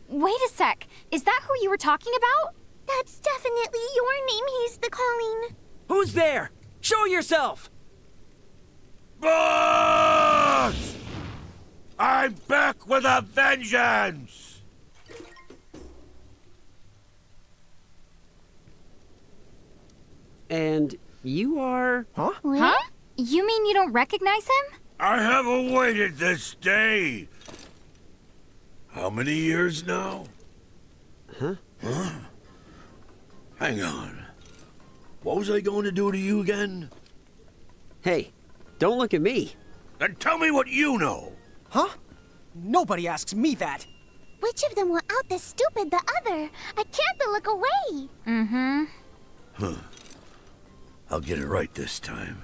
Wait a sec. Is that who you were talking about? That's definitely your name he's the calling. Who's there? Show yourself! Boss! I'm back with a vengeance! And you are... Huh? Huh? You mean you don't recognize him? I have awaited this day. How many years now? Huh? Huh? Hang on. What was I going to do to you again? Hey, don't look at me. Then tell me what you know. Huh? Nobody asks me that. Which of them will out the stupid the other? I can't look away. Mm-hmm. I'll get it right this time.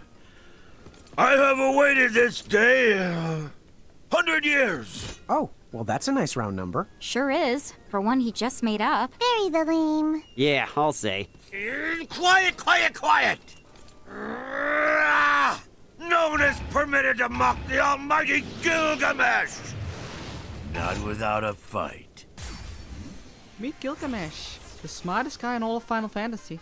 I have awaited this day 100 years. Oh, well, that's a nice round number. Sure is, for one he just made up. Very the lame. Yeah, I'll say. Quiet, quiet, quiet! No one is permitted to mock the almighty Gilgamesh! Not without a fight. Meet Gilgamesh, the smartest guy in all of Final Fantasy.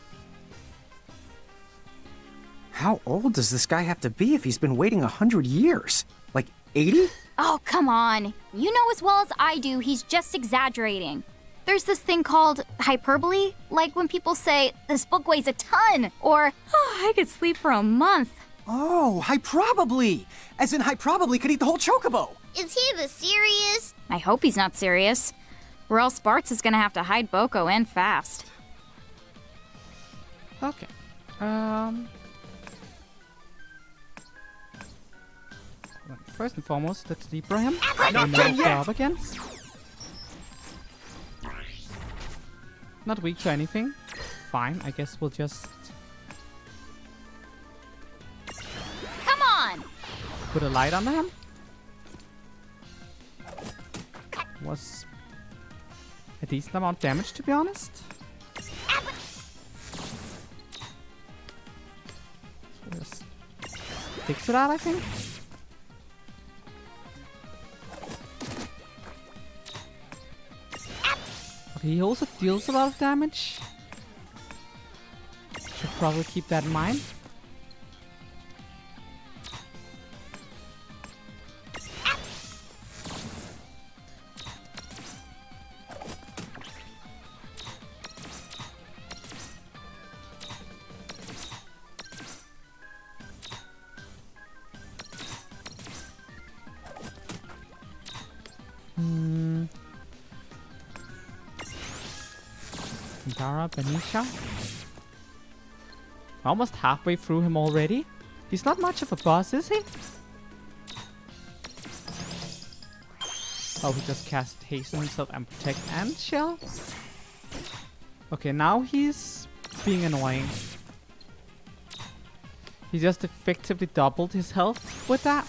How old does this guy have to be if he's been waiting 100 years? Like 80? Oh, come on. You know as well as I do, he's just exaggerating. There's this thing called hyperbole, like when people say, this book weighs a ton, or, oh, I could sleep for a month. Oh, hyprobably! As in, hyprobably could eat the whole chocobo! Is he the serious? I hope he's not serious, or else Bartz is gonna have to hide Boko and fast. Okay. First and foremost, let's deeper him. Not done yet! Up against. Not weak to anything. Fine, I guess we'll just Come on! put a light under him. Was a decent amount of damage, to be honest. So just stick to that, I think. But he also deals a lot of damage. Should probably keep that in mind. Dara, Benisha. Almost halfway through him already. He's not much of a boss, is he? Oh, he just cast haste on himself and protect and shell. Okay, now he's being annoying. He just effectively doubled his health with that.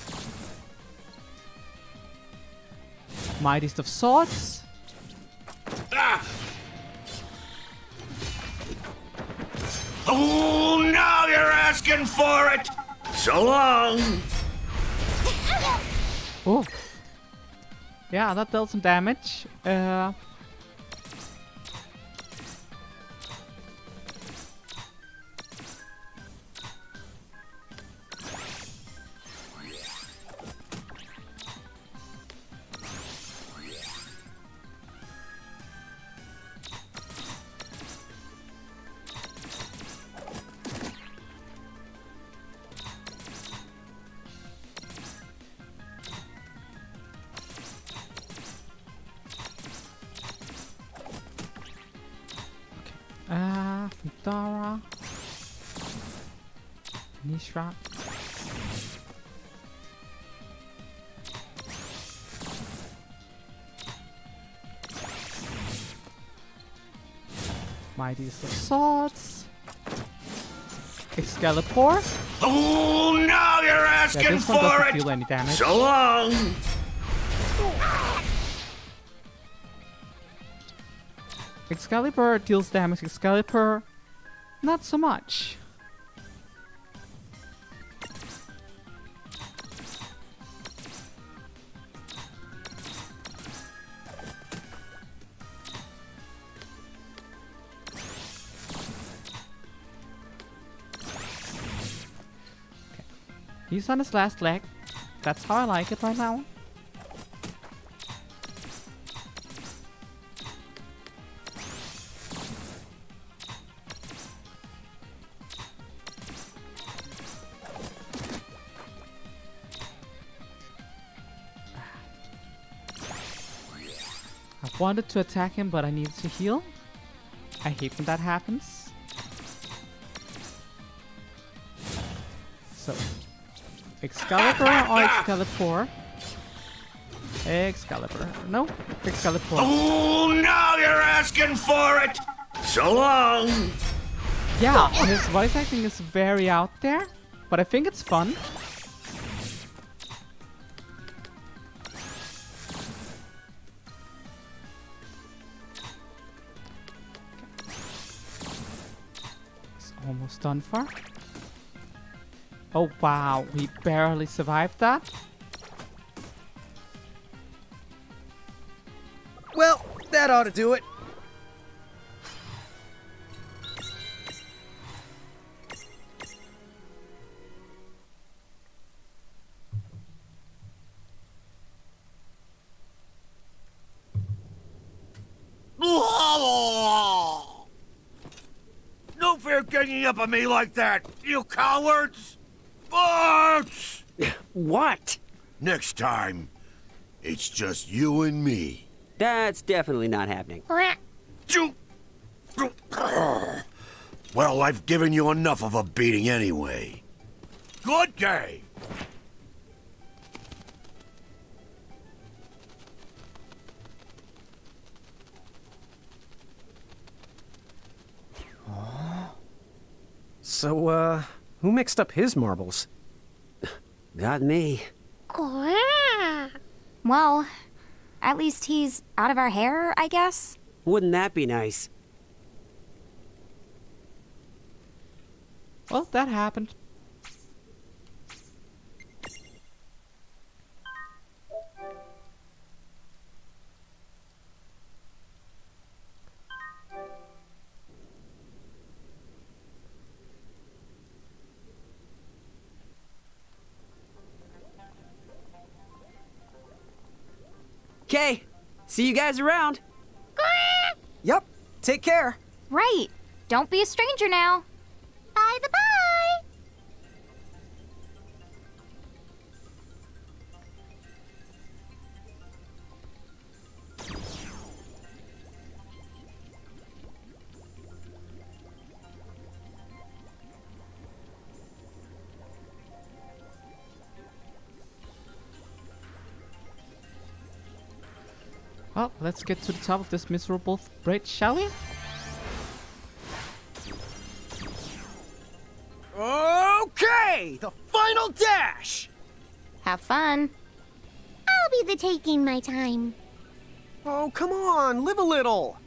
Mightiest of Swords. Ah! Oh, now you're asking for it! So long! Oh. Yeah, that dealt some damage. Dara. Nishra. Mightiest of Swords. Excalibur. Oh, now you're asking Yeah, this one for doesn't it! deal any damage. So long! Excalibur deals damage. Excalibur, not so much. Okay. He's on his last leg. That's how I like it right now. I wanted to attack him, but I needed to heal. I hate when that happens. So, Excalibur or Excalibur? Excalibur. No, Excalibur. Oh, now you're asking for it! So long! Yeah, his voice acting is very out there, but I think it's fun. It's almost done for. Oh wow, we barely survived that. Well, that ought to do it. No fair ganging up on me like that, you cowards! Boats! What? Next time, it's just you and me. That's definitely not happening. Well, I've given you enough of a beating anyway. Good day! So, who mixed up his marbles? Not me. Well, at least he's out of our hair, I guess. Wouldn't that be nice? Well, that happened. Okay, see you guys around. Yep, take care. Right. Don't be a stranger now. By the by. Well, let's get to the top of this miserable bridge, shall we? Okay, the final dash! Have fun. I'll be the taking my time. Oh, come on, live a little.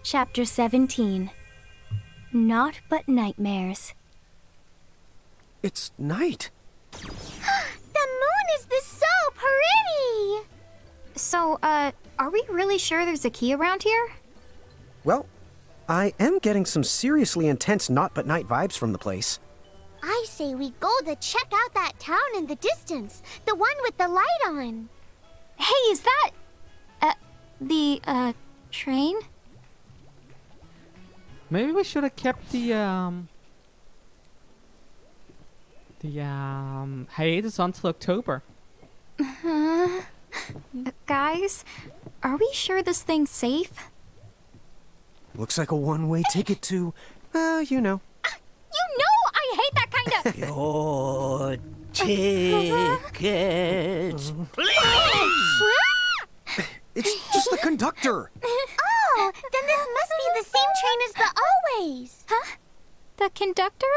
Chapter 17. Naught but nightmares. It's night. The moon is so pretty. So, are we really sure there's a key around here? Well, I am getting some seriously intense Naught but Night vibes from the place. I say we go to check out that town in the distance, the one with the light on. Hey, is that... the train? Maybe we should have kept the hiatus until October. Guys, are we sure this thing's safe? Looks like a one-way ticket to, you know. You know I hate that kind of... Your tickets, please! It's just the conductor. Oh, then this must be the same train as the Always. Huh? The conductor?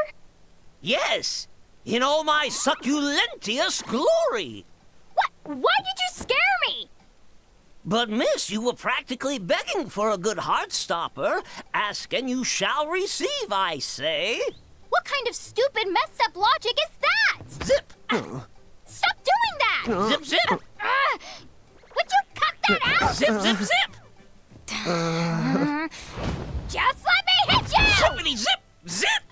Yes, in all my succulentious glory. What? Why did you scare me? But, miss, you were practically begging for a good heartstopper. Ask and you shall receive, I say. What kind of stupid, messed up logic is that? Zip! Stop doing that! Zip, zip! Would you cut that out? Zip, zip, zip! Just let me hit you! Zippity zip! Zip!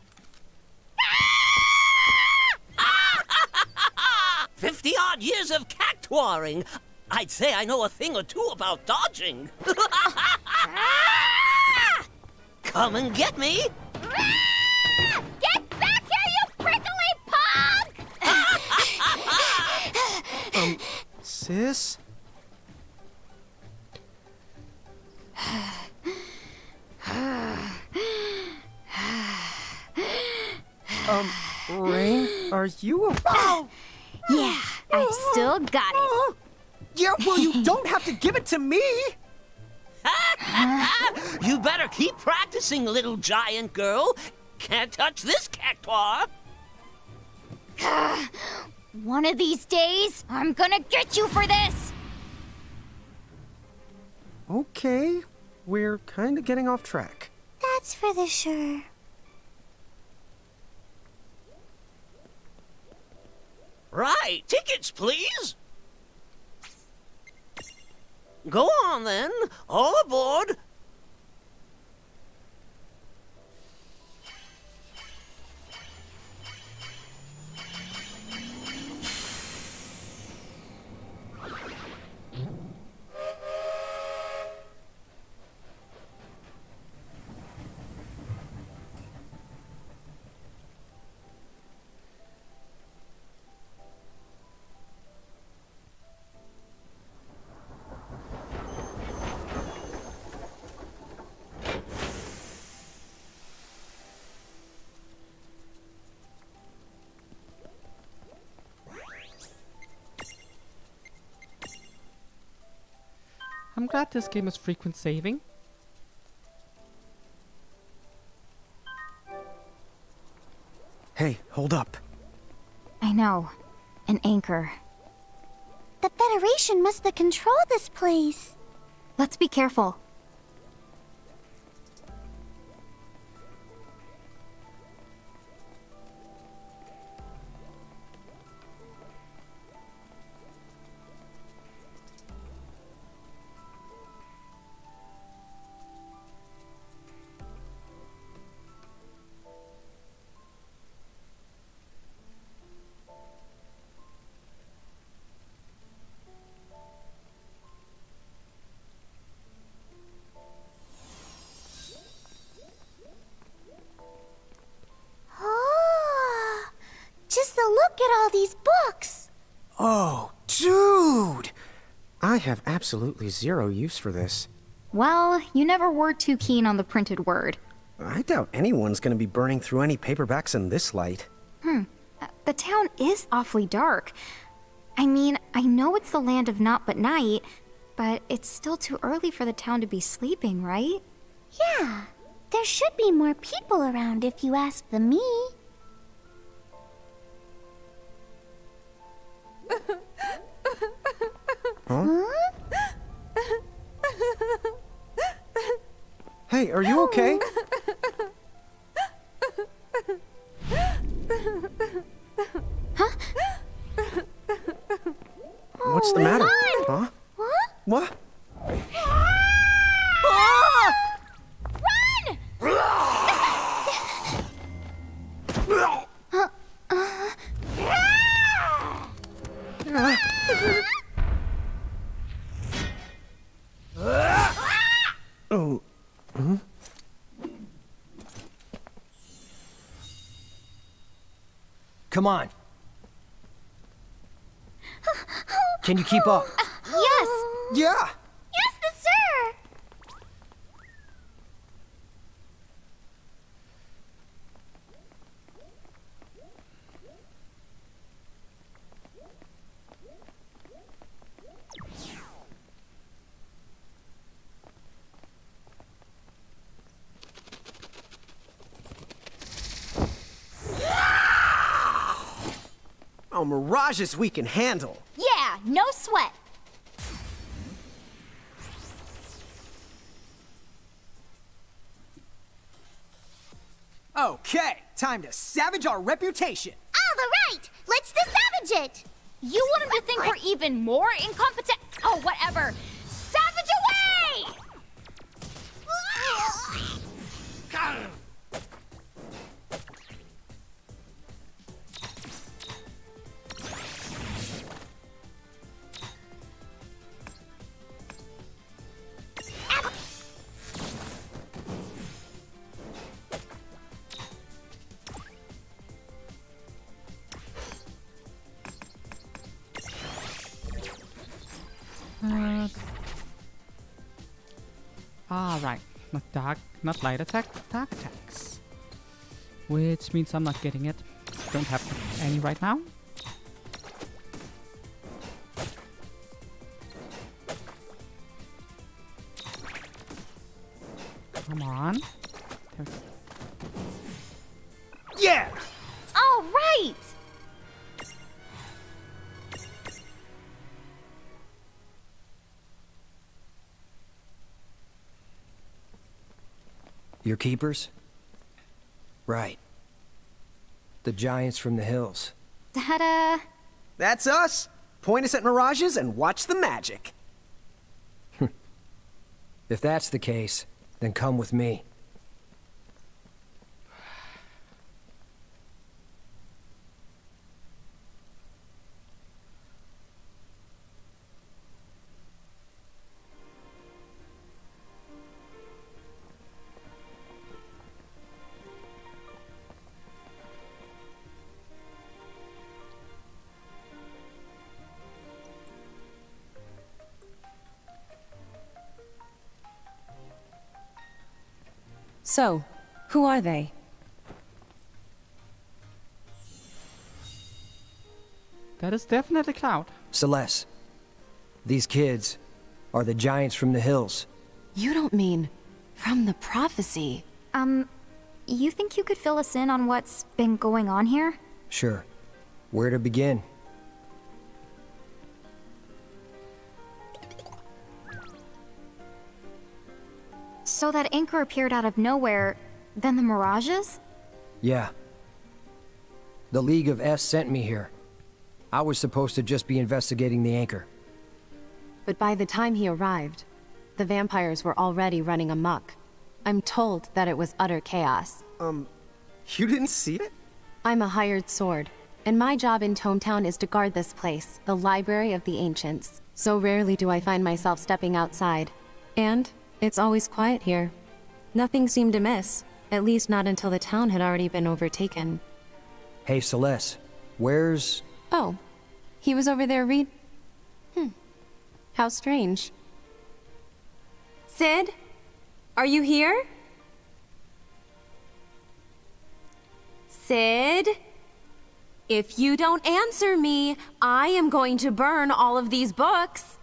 50-odd years of cactuaring. I'd say I know a thing or two about dodging. Come and get me. Get back here, you prickly punk! sis? Reynn, are you a... Yeah, I've still got it. Yeah, well, you don't have to give it to me! You better keep practicing, little giant girl. Can't touch this cactuar. One of these days, I'm gonna get you for this! Okay, we're kind of getting off track. That's for the sure. Right, tickets, please. Go on, then. All aboard. I'm glad this game has frequent saving. Hey, hold up. I know. An anchor. The Federation must have controlled this place. Let's be careful. Oh, just a look at all these books. Oh, dude! I have absolutely zero use for this. Well, you never were too keen on the printed word. I doubt anyone's gonna be burning through any paperbacks in this light. The town is awfully dark. I mean, I know it's the land of naught but night, but it's still too early for the town to be sleeping, right? Yeah, there should be more people around if you ask the me. Huh? Hey, are you okay? What's the matter? Huh? What? Oh. Come on. Can you keep up? Yes! Yeah! Yes, the sir! Oh, mirages we can handle. Yeah, no sweat. Okay, time to savage our reputation. All right, let's savage it. You want him to think we're even more incompetent? Oh, whatever. Savage away! Right. Not light attack, dark attacks. Which means I'm not getting it. Don't have any right now. Come on. There we go. Yeah! All right! Your keepers? Right. The giants from the hills. Ta-da! That's us! Point us at mirages and watch the magic. If that's the case, then come with me. So, who are they? That is definitely Cloud. Celeste. These kids are the giants from the hills. You don't mean from the prophecy? You think you could fill us in on what's been going on here? Sure. Where to begin? So that anchor appeared out of nowhere, then the mirages? Yeah. The League of S sent me here. I was supposed to just be investigating the anchor. But by the time he arrived, the vampires were already running amok. I'm told that it was utter chaos. You didn't see it? I'm a hired sword, and my job in Tometown is to guard this place, the Library of the Ancients. So rarely do I find myself stepping outside. And it's always quiet here. Nothing seemed amiss, at least not until the town had already been overtaken. Hey, Celeste. Where's... Oh, he was over there How strange. Sid? Are you here? Sid? If you don't answer me, I am going to burn all of these books.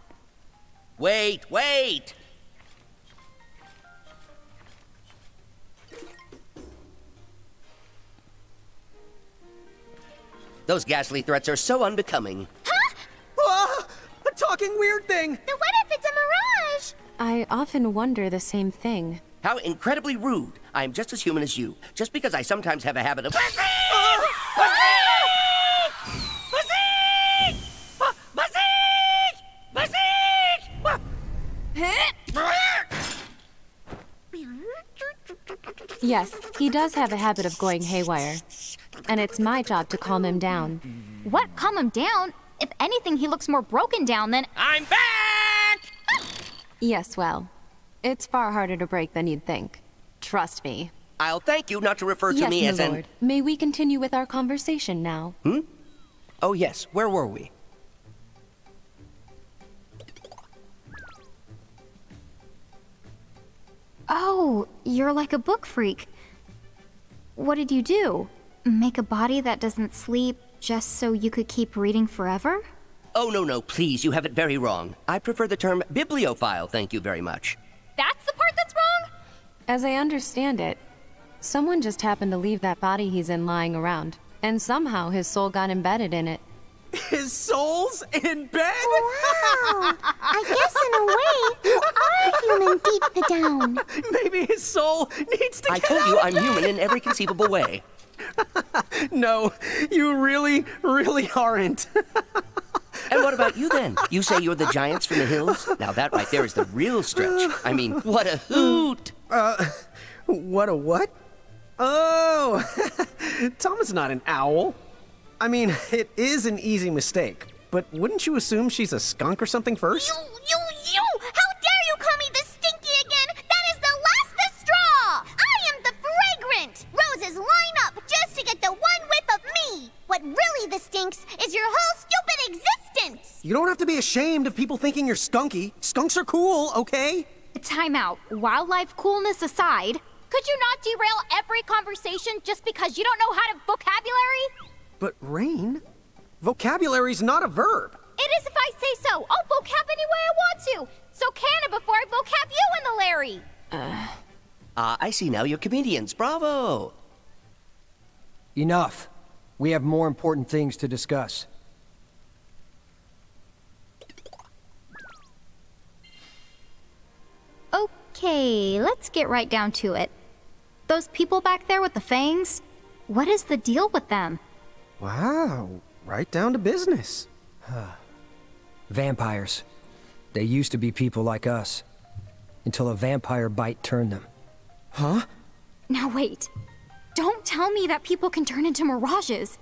Wait, wait! Those ghastly threats are so unbecoming. Huh? Ah, a talking weird thing! Then what if it's a mirage? I often wonder the same thing. How incredibly rude. I am just as human as you. Just because I sometimes have a habit of... Yes, he does have a habit of going haywire. And it's my job to calm him down. What? Calm him down? If anything, he looks more broken down than... I'm back! Yes, well, it's far harder to break than you'd think. Trust me. I'll thank you not to refer to Yes, me my as lord. May we continue with our conversation now? Oh yes, where were we? Oh, you're like a book freak. What did you do? Make a body that doesn't sleep just so you could keep reading forever? Oh, no, please, you have it very wrong. I prefer the term bibliophile, thank you very much. That's the part that's wrong? As I understand it, someone just happened to leave that body he's in lying around, and somehow his soul got embedded in it. His soul's in bed? Wow. I guess in a way, you are human deep down. Maybe his soul needs to I get told out you I'm again. human in every conceivable way. No, you really, really aren't. And what about you then? You say you're the giants from the hills? Now that right there is the real stretch. I mean, what a hoot! What a what? Oh, Tom is not an owl. I mean, it is an easy mistake, but wouldn't you assume she's a skunk or something first? You! How dare you call me the stinky again? That is the last straw! I am the fragrant! Roses line up just to get the one whiff of me! What really the stinks is your whole stupid existence! You don't have to be ashamed of people thinking you're skunky. Skunks are cool, okay? time out. Wildlife coolness aside, could you not derail every conversation just because you don't know how to vocabulary? But Reynn, vocabulary's not a verb. It is if I say so. I'll vocab any way I want to. So can it before I vocab you in the Larry. I see now you're comedians. Bravo! Enough. We have more important things to discuss. Okay, let's get right down to it. Those people back there with the fangs, what is the deal with them? Wow, right down to business. Vampires. They used to be people like us. Until a vampire bite turned them. Huh? Now wait. Don't tell me that people can turn into mirages.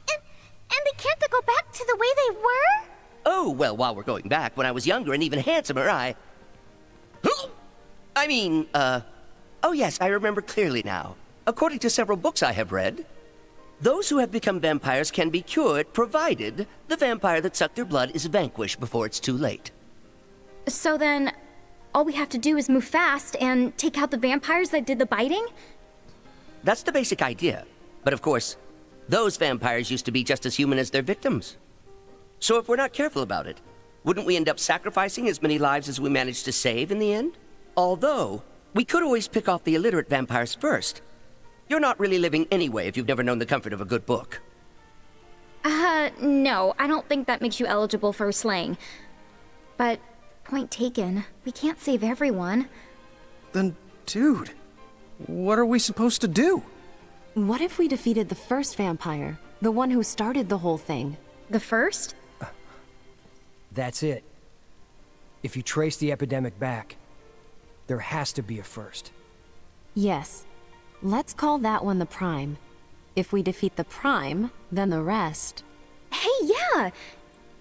And they can't go back to the way they were? Oh, well, while we're going back, when I was younger and even handsomer, oh yes, I remember clearly now. According to several books I have read, those who have become vampires can be cured, provided the vampire that sucked their blood is vanquished before it's too late. So then, all we have to do is move fast and take out the vampires that did the biting? That's the basic idea. But of course, those vampires used to be just as human as their victims. So if we're not careful about it, wouldn't we end up sacrificing as many lives as we managed to save in the end? Although, we could always pick off the illiterate vampires first. You're not really living anyway if you've never known the comfort of a good book. No, I don't think that makes you eligible for slaying. But, point taken, we can't save everyone. Then, dude, what are we supposed to do? What if we defeated the first vampire? The one who started the whole thing? The first? That's it. If you trace the epidemic back, there has to be a first. Yes. Let's call that one the Prime. If we defeat the Prime, then the rest... Hey, yeah!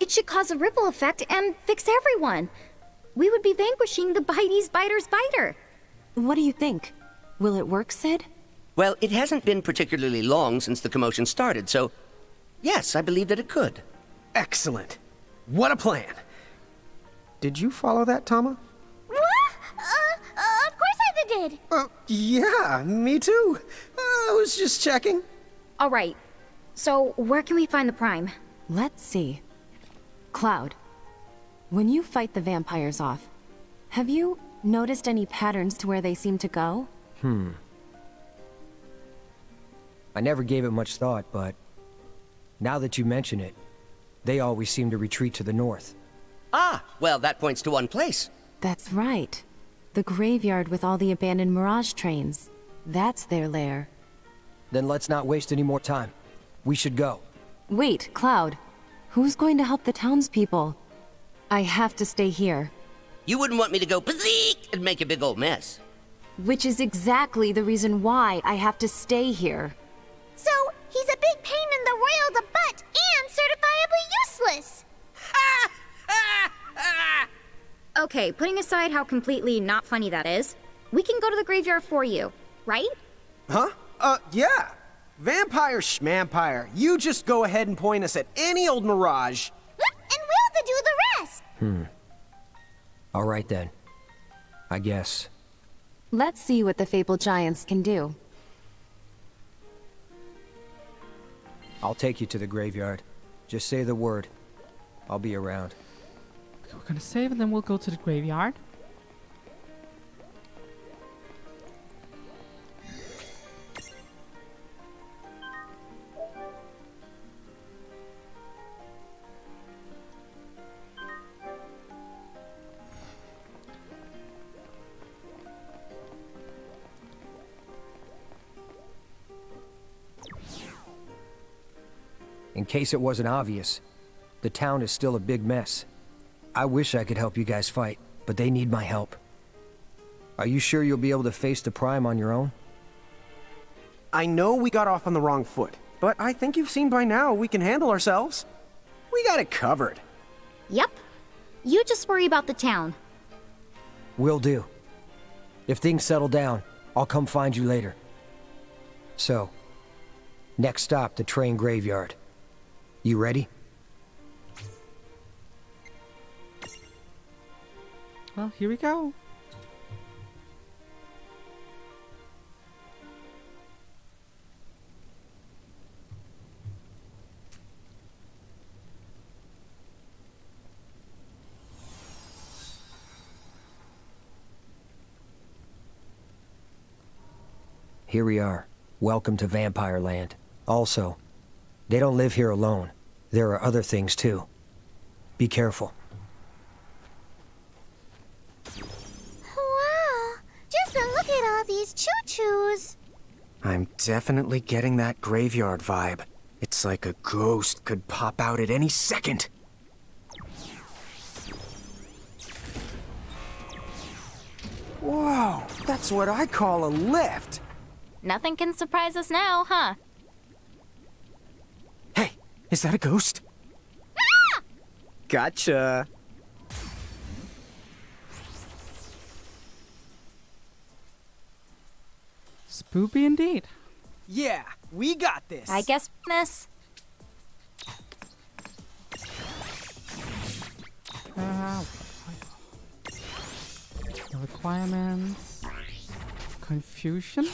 It should cause a ripple effect and fix everyone. We would be vanquishing the Bitey's Biter's Biter. What do you think? Will it work, Sid? Well, it hasn't been particularly long since the commotion started, so yes, I believe that it could. Excellent. What a plan. Did you follow that, Tamer? What? Of course I did. Yeah, me too. I was just checking. All right. So, where can we find the Prime? Let's see. Cloud, when you fight the vampires off, have you noticed any patterns to where they seem to go? I never gave it much thought, but now that you mention it, they always seem to retreat to the north. Ah, well, that points to one place. That's right. The graveyard with all the abandoned Mirage trains. That's their lair. Then let's not waste any more time. We should go. Wait, Cloud. Who's going to help the townspeople? I have to stay here. You wouldn't want me to go pzeek and make a big old mess. Which is exactly the reason why I have to stay here. So, he's a big pain in the royal the butt and certifiably useless. Okay, putting aside how completely not funny that is, we can go to the graveyard for you, right? Huh? Yeah. Vampire schmampire. You just go ahead and point us at any old mirage. And we'll do the rest. All right then. I guess. Let's see what the fabled giants can do. I'll take you to the graveyard. Just say the word. I'll be around. We're gonna save and then we'll go to the graveyard. In case it wasn't obvious, the town is still a big mess. I wish I could help you guys fight, but they need my help. Are you sure you'll be able to face the Prime on your own? I know we got off on the wrong foot, but I think you've seen by now we can handle ourselves. We got it covered. Yep. You just worry about the town. Will do. If things settle down, I'll come find you later. So, next stop, the train graveyard. You ready? Well, here we go. here we are. Welcome to Vampire Land. Also, they don't live here alone. There are other things too. Be careful. Wow! Just look at all these choo-choos. I'm definitely getting that graveyard vibe. It's like a ghost could pop out at any second. Whoa, that's what I call a lift. Nothing can surprise us now, huh? Hey, is that a ghost? Ah! Gotcha. Spoopy indeed. Yeah, we got this. I guess this. The requirements. Confusion.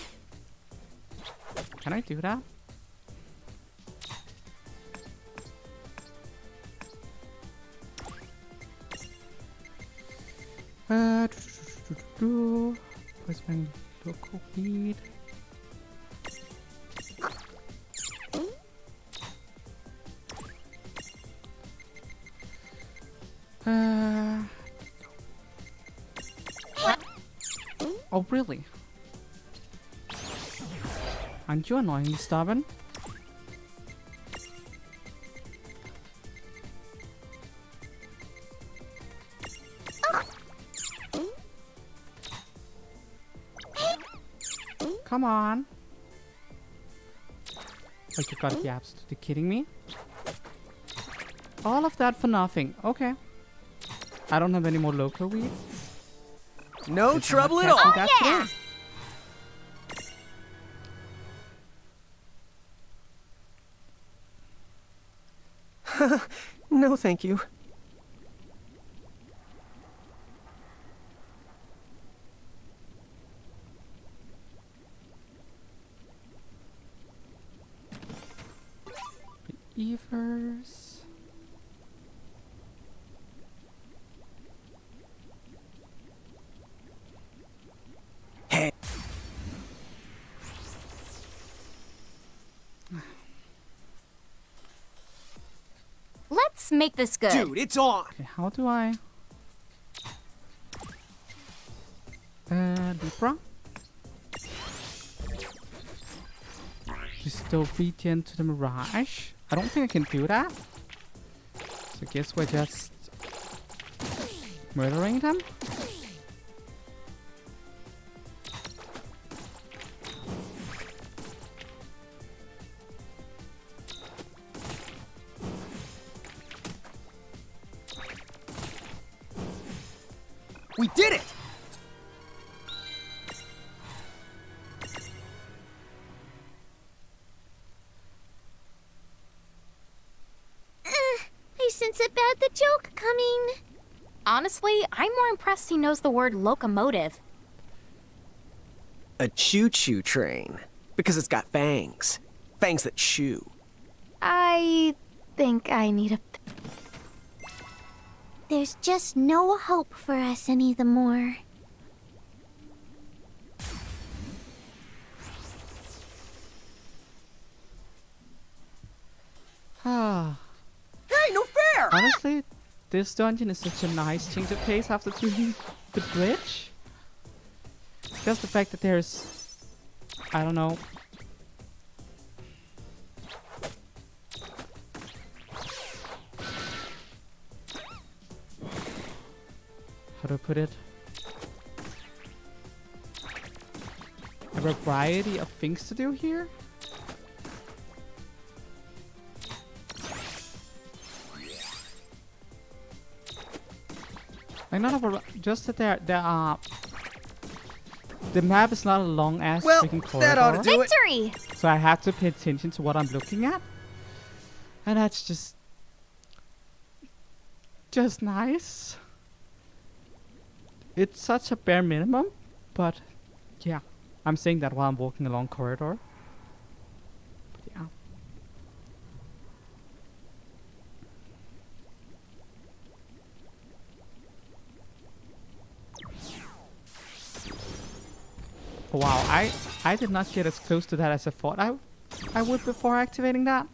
Can I do that? Where's my local bead? Oh, really? Aren't you annoyingly stubborn? Come on. Oh, you gotta be absolutely kidding me. All of that for nothing. Okay. I don't have any more local weed. No trouble at Catching all. that yeah. today. No, thank you. Evers. Hey. Let's make this good. Dude, it's on. Okay, how do I? Libra. Disobedient to the Mirage. I don't think I can do that. So I guess we're just murdering them. We did it! I sense a bad the joke coming. Honestly, I'm more impressed he knows the word locomotive. A choo-choo train. Because it's got fangs. Fangs that chew. I think I need a... There's just no hope for us any the more. Ah. Hey, no fair! Honestly, this dungeon is such a nice change of pace after doing the bridge. Just the fact that there's, I don't know. How do I put it? A variety of things to do here. Like not a just that there are. The map is not a long ass freaking corridor. That ought to do Victory! So I have to pay attention to what I'm looking at. And that's just nice. It's such a bare minimum, but yeah. I'm saying that while I'm walking along corridor. But yeah. Wow, I did not get as close to that as I thought I would before activating that.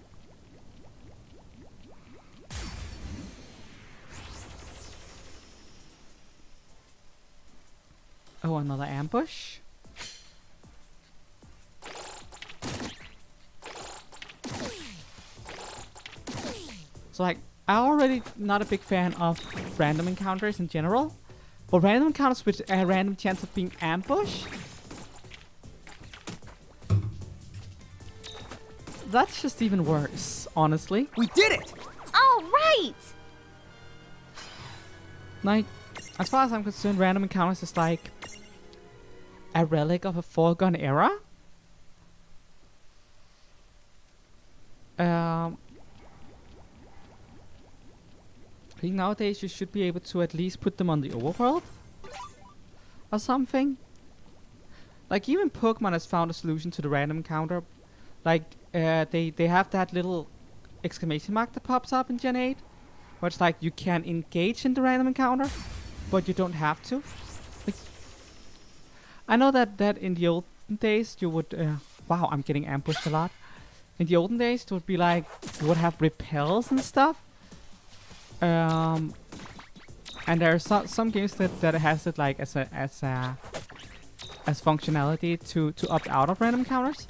Oh, another ambush. So like, I'm already not a big fan of random encounters in general, but random encounters with a random chance of being ambushed, that's just even worse, honestly. We did it! All right! Like, as far as I'm concerned, random encounters is like a relic of a foregone era. I think nowadays you should be able to at least put them on the overworld or something. Like, even Pokemon has found a solution to the random encounter. Like, they have that little exclamation mark that pops up in Gen 8, where it's like you can engage in the random encounter, but you don't have to. Like, I know that in the olden days you would... wow, I'm getting ambushed a lot. In the olden days it would be like, you would have repels and stuff. And there are some games that has it like as functionality to opt out of random encounters.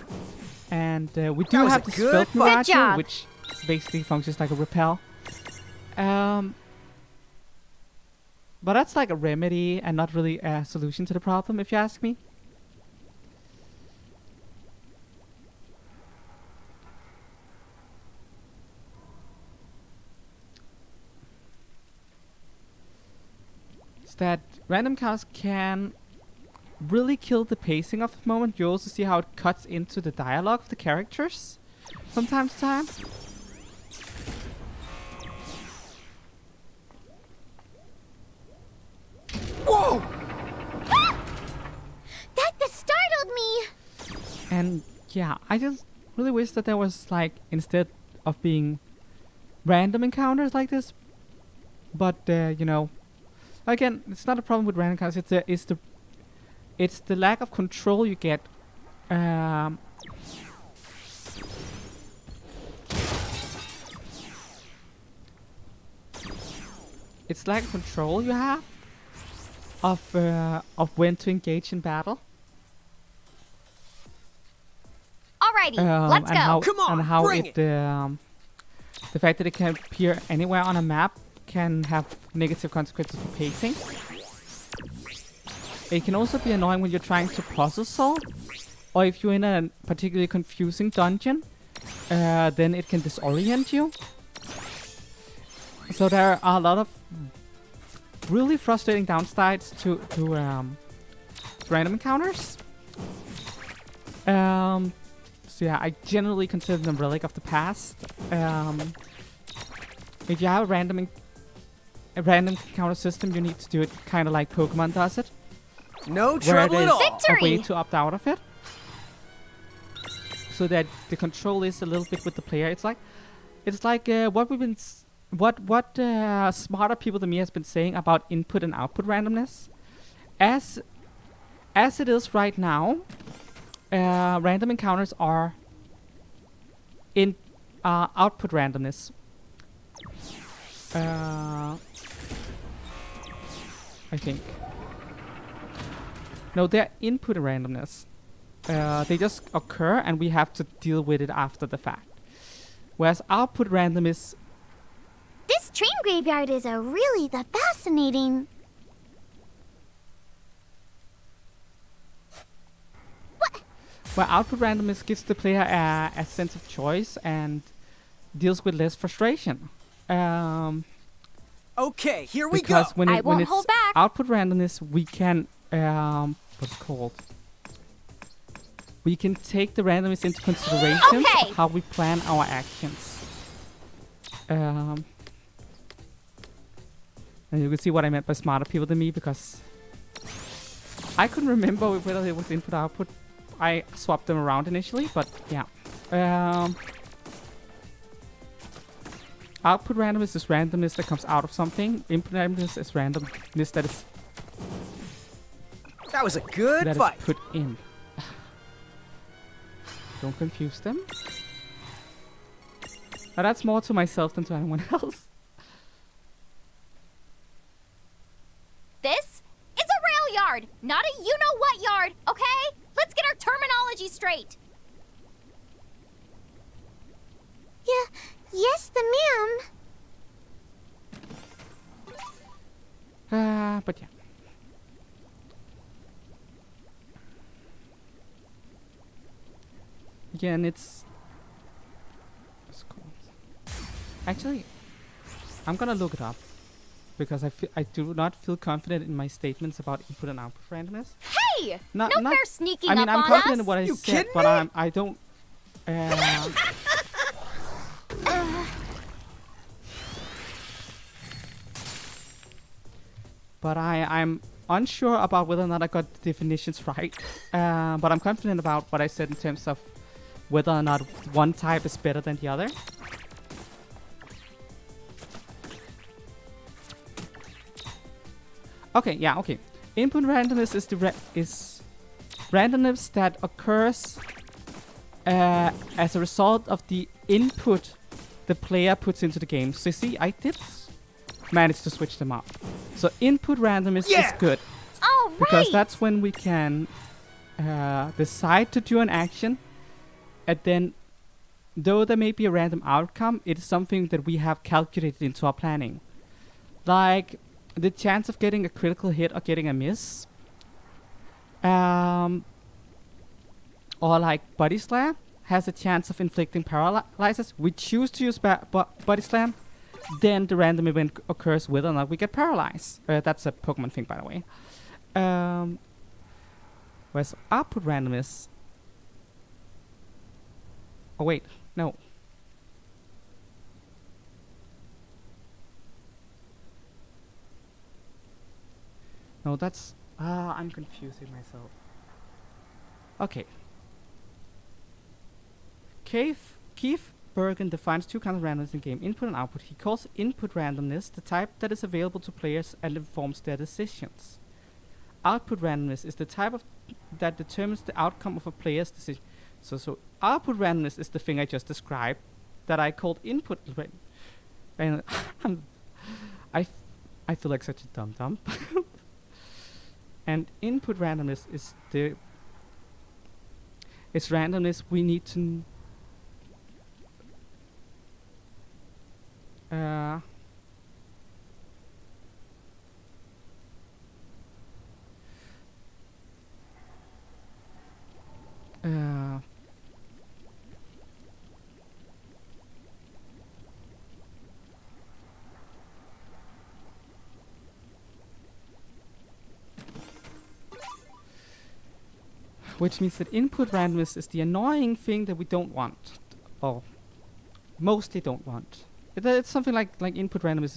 And we do have the Spelt Mirage, which basically functions like a repel. But that's like a remedy and not really a solution to the problem, if you ask me. Is that random encounters can really kill the pacing of the moment. You also see how it cuts into the dialogue of the characters from time to time. Whoa! That just startled me! And yeah, I just really wish that there was like, instead of being random encounters like this, but you know, again, it's not a problem with random encounters. It's the lack of control you get. It's lack of control you have of when to engage in battle. Alrighty, let's go. Come on, and how bring it. The fact that it can appear anywhere on a map can have negative consequences for pacing. It can also be annoying when you're trying to puzzle solve, or if you're in a particularly confusing dungeon, then it can disorient you. So there are a lot of really frustrating downsides to random encounters. So yeah, I generally consider them relic of the past. If you have a random encounter system, you need to do it kind of like Pokemon does it. No trouble at all. A way to opt out of it, so that the control is a little bit with the player. It's like what we've been, what smarter people than me has been saying about input and output randomness. As it is right now, random encounters are in output randomness. I think. No, they're input randomness. They just occur and we have to deal with it after the fact. Whereas output random is... This train graveyard is really the fascinating... Where output randomness gives the player a sense of choice and deals with less frustration. Okay, here we go. Because when I won't it's hold back. output randomness, we can what's it called? We can take the randomness into consideration Okay. of how we plan our actions. And you can see what I meant by smarter people than me, because I couldn't remember whether it was input or output. I swapped them around initially, but yeah. Output randomness is randomness that comes out of something. Input randomness is randomness that is That was a good that fight. is put in. Don't confuse them. Now that's more to myself than to anyone else. This is a rail yard, not a you-know-what yard, okay? Let's get our terminology straight. Yeah, yes, the ma'am. But yeah. Again, it's called. Actually, I'm gonna look it up because I do not feel confident in my statements about input and output randomness. Hey! No fair sneaking I mean, up I'm on confident us. in what I You said, kidding but me? I don't. But I'm unsure about whether or not I got the definitions right. But I'm confident about what I said in terms of whether or not one type is better than the other. Okay, yeah, okay. Input randomness is randomness that occurs as a result of the input the player puts into the game. So you see, I did manage to switch them up. So input randomness is good. All right. Because that's when we can decide to do an action, and then, though there may be a random outcome, it is something that we have calculated into our planning. Like the chance of getting a critical hit or getting a miss. Or like Body Slam has a chance of inflicting paralysis. We choose to use Body Slam, then the random event occurs whether or not we get paralyzed. That's a Pokemon thing, by the way. Whereas output randomness... Oh wait, no. No, that's... I'm confusing myself. Okay. Keith Bergen defines two kinds of randomness in game, input and output. He calls input randomness the type that is available to players and informs their decisions. Output randomness is the type of that determines the outcome of a player's decision. So output randomness is the thing I just described that I called input and I feel like such a dum-dum. And input randomness is it's randomness we need to which means that input randomness is the annoying thing that we don't want, or mostly don't want. It's something like input randomness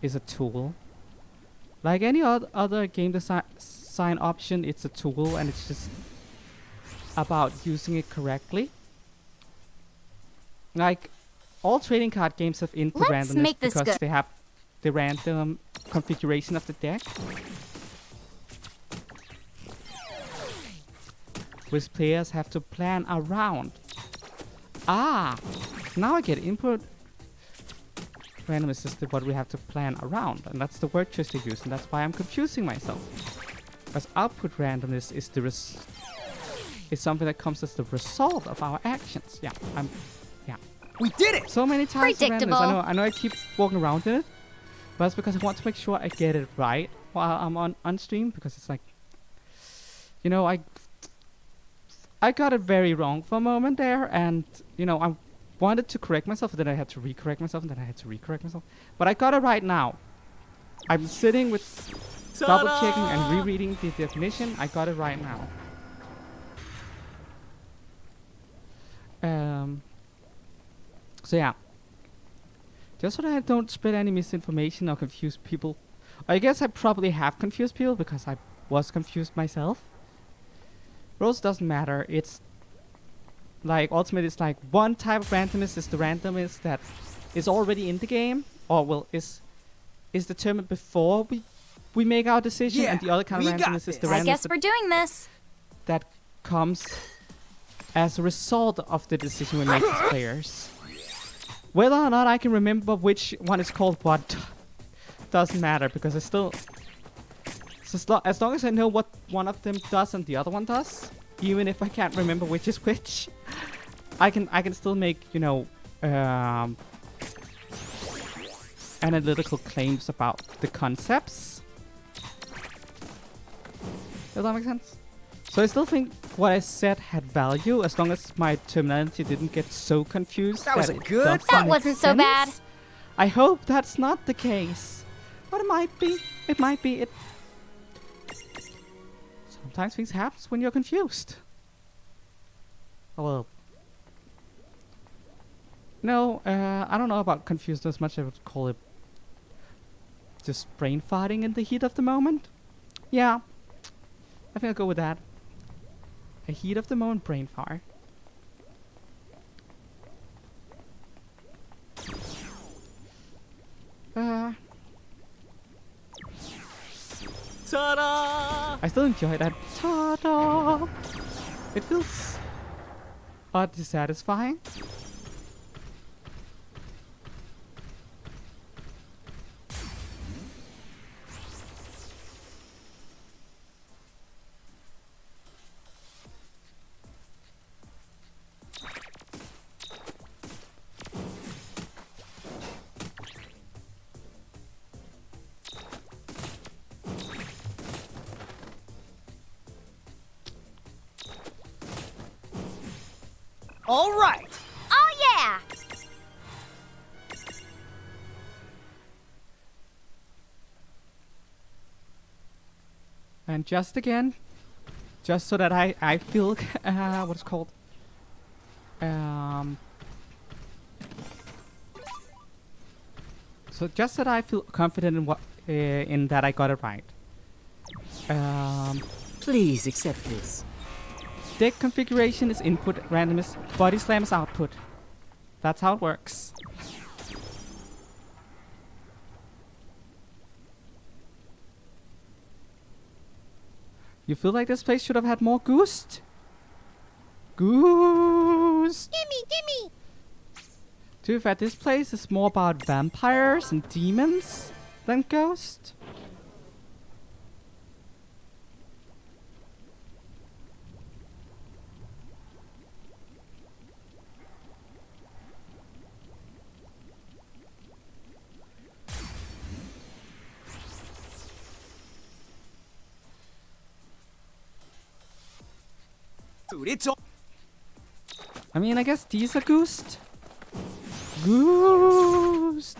is a tool. Like any other game design option, it's a tool, and it's just about using it correctly. Like all trading card games have input Let's randomness make this because good. they have the random configuration of the deck, which players have to plan around. Now I get input randomness is what we have to plan around, and that's the word choice they use, and that's why I'm confusing myself. Because output randomness is is something that comes as the result of our actions. Yeah, We did it! so many times of randomness. Predictable. I know I keep walking around in it, but it's because I want to make sure I get it right while I'm on stream, because it's like, you know, I got it very wrong for a moment there, and you know, I wanted to correct myself, and then I had to recorrect myself, and then I had to recorrect myself. But I got it right now. I'm sitting with double checking and rereading the definition. I got it right now. So yeah. Just so that I don't spread any misinformation or confuse people. I guess I probably have confused people because I was confused myself. Rules doesn't matter. It's like ultimately it's like one type of randomness is the randomness that is already in the game, or is determined before we make our decision, and the other kind of randomness is the randomness I guess we're doing this. that comes as a result of the decision we make as players. Whether or not I can remember which one is called what doesn't matter, because I still... So as long as I know what one of them does and the other one does, even if I can't remember which is which, I can still make, you know, analytical claims about the concepts. Does that make sense? So I still think what I said had value, as long as my terminology didn't get so confused. That was a good... That wasn't so bad. I hope that's not the case. But it might be. It might be. Sometimes things happen when you're confused. Well... No, I don't know about confused as much. I would call it just brain farting in the heat of the moment. Yeah, I think I'll go with that. A heat of the moment brain fart. Ta-da! I still enjoy that. Ta-da! It feels oddly satisfying. All right. Oh, yeah! And just again, just so that I feel, what's it called? So just that I feel confident in what, in that I got it right. Please accept this. Deck configuration is input, randomness, body slam is output. That's how it works. You feel like this place should have had more Ghost? Ghost! Gimme! To be fair, this place is more about vampires and demons than Ghost. Dude, it's all... I mean, I guess these are Ghost. Ghost.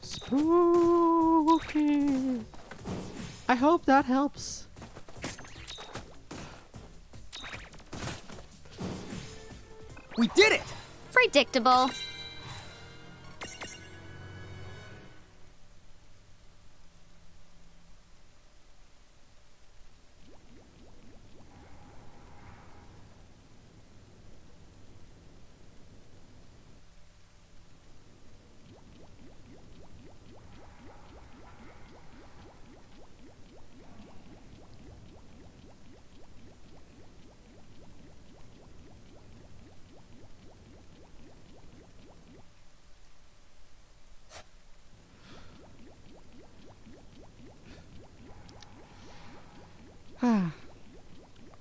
Spooky. I hope that helps. We did it! Predictable.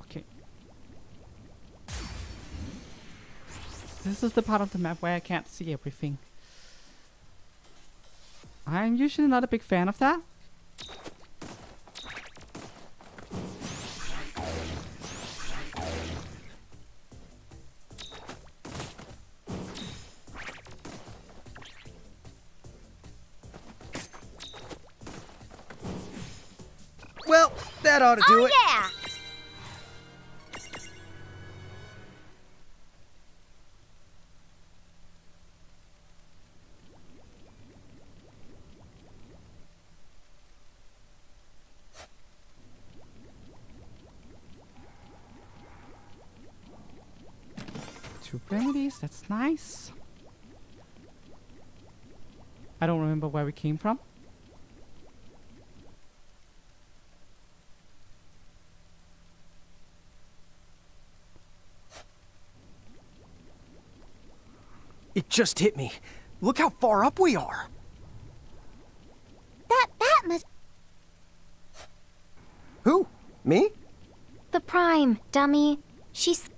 Okay. This is the part of the map where I can't see everything. I'm usually not a big fan of that. Well, that ought to do it. Yeah! Two remedies, that's nice. I don't remember where we came from. It just hit me. Look how far up we are. That bat must... Who? Me? The Prime, dummy. She's...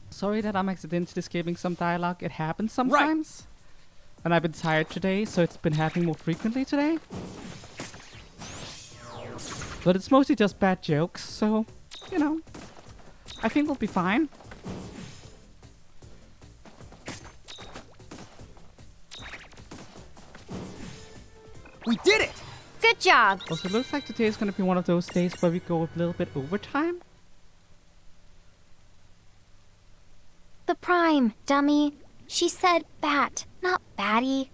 Sorry that I'm accidentally skipping some dialogue. It happens sometimes. Right. And I've been tired today, so it's been happening more frequently today. But it's mostly just bad jokes, so, you know, I think we'll be fine. We did it! Good job. Also, it looks like today is going to be one of those days where we go a little bit overtime. The Prime, dummy. She said bat, not batty.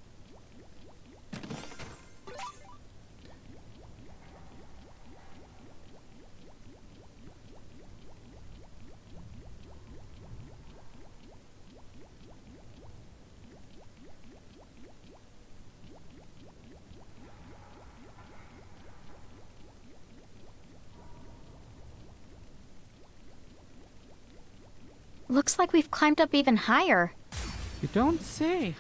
Looks like we've climbed up even higher. You don't say.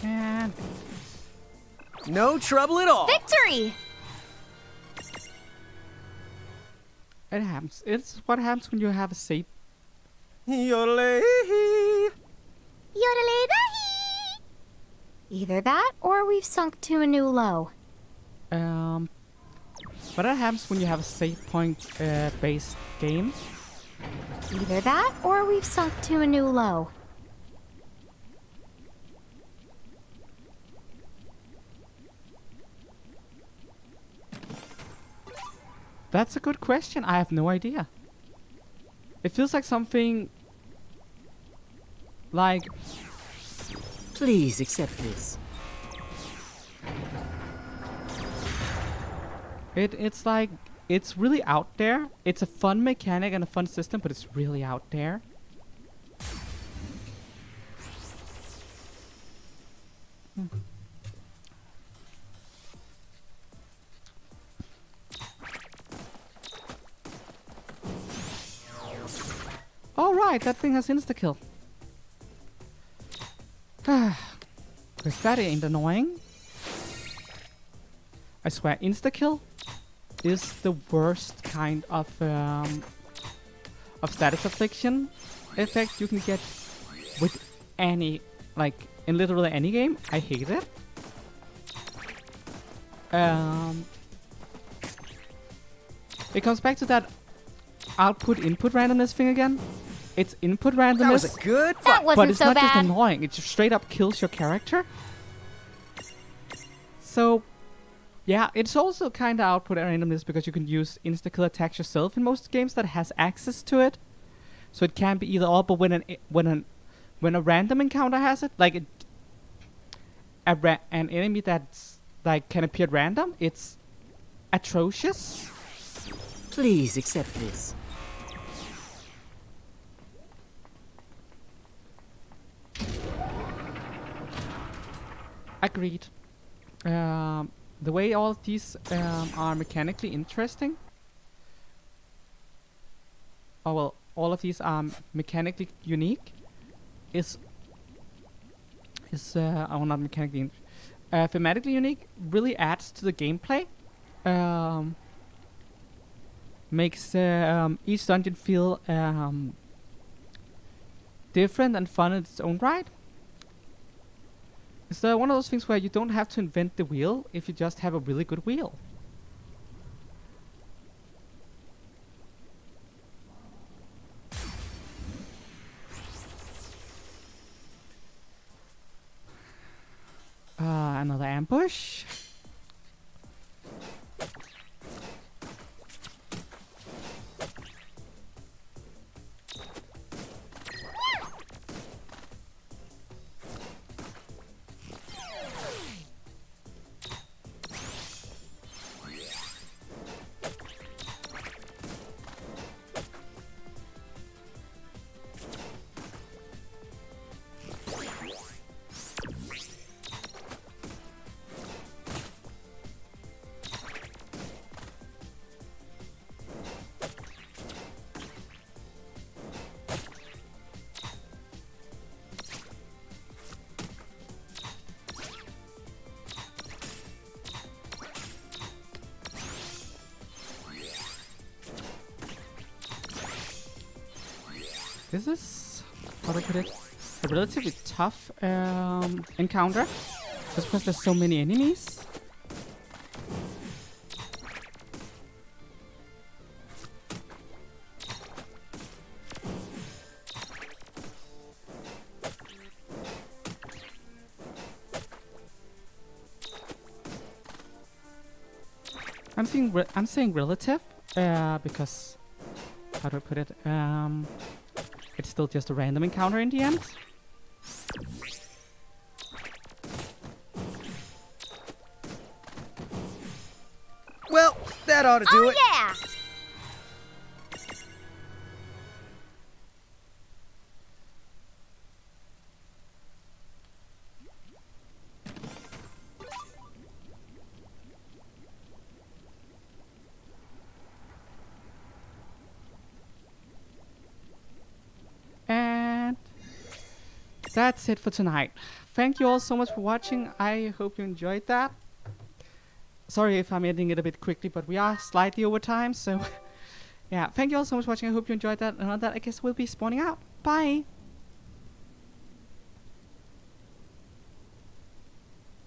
And no trouble at all. Victory! it happens. It's what happens when you have a save. Yodelay. Yodelay-dahi! Either that, or we've sunk to a new low. But that happens when you have a save point based game. Either that, or we've sunk to a new low. That's a good question. I have no idea. It feels like something like... Please accept this. It's like, it's really out there. It's a fun mechanic and a fun system, but it's really out there. Alright, that thing has insta-kill. Because that ain't annoying. I swear, insta-kill is the worst kind of status affliction effect you can get with any, like, in literally any game. I hate it. It comes back to that output-input randomness thing again. It's input randomness. That was a good fight. That wasn't but it's so not bad. just annoying. It just straight up kills your character. So, yeah, it's also kind of output randomness because you can use insta-kill attacks yourself in most games that has access to it. So it can be either or. But when a random encounter has it, like an enemy that's like can appear at random, it's atrocious. Please accept this. Agreed. The way all of these are mechanically interesting. Oh well, all of these are mechanically unique. Is oh, not mechanically, thematically unique. Really adds to the gameplay. makes each dungeon feel different and fun in its own right. It's one of those things where you don't have to invent the wheel if you just have a really good wheel. Another ambush. This is, how do I put it, a relatively tough encounter, just because there's so many enemies. I'm saying relative because, how do I put it? It's still just a random encounter in the end. Well, that ought to do it. Yeah! And that's it for tonight. Thank you all so much for watching. I hope you enjoyed that. Sorry if I'm ending it a bit quickly, but we are slightly over time, so yeah. Thank you all so much for watching. I hope you enjoyed that. And on that, I guess we'll be spawning out. Bye!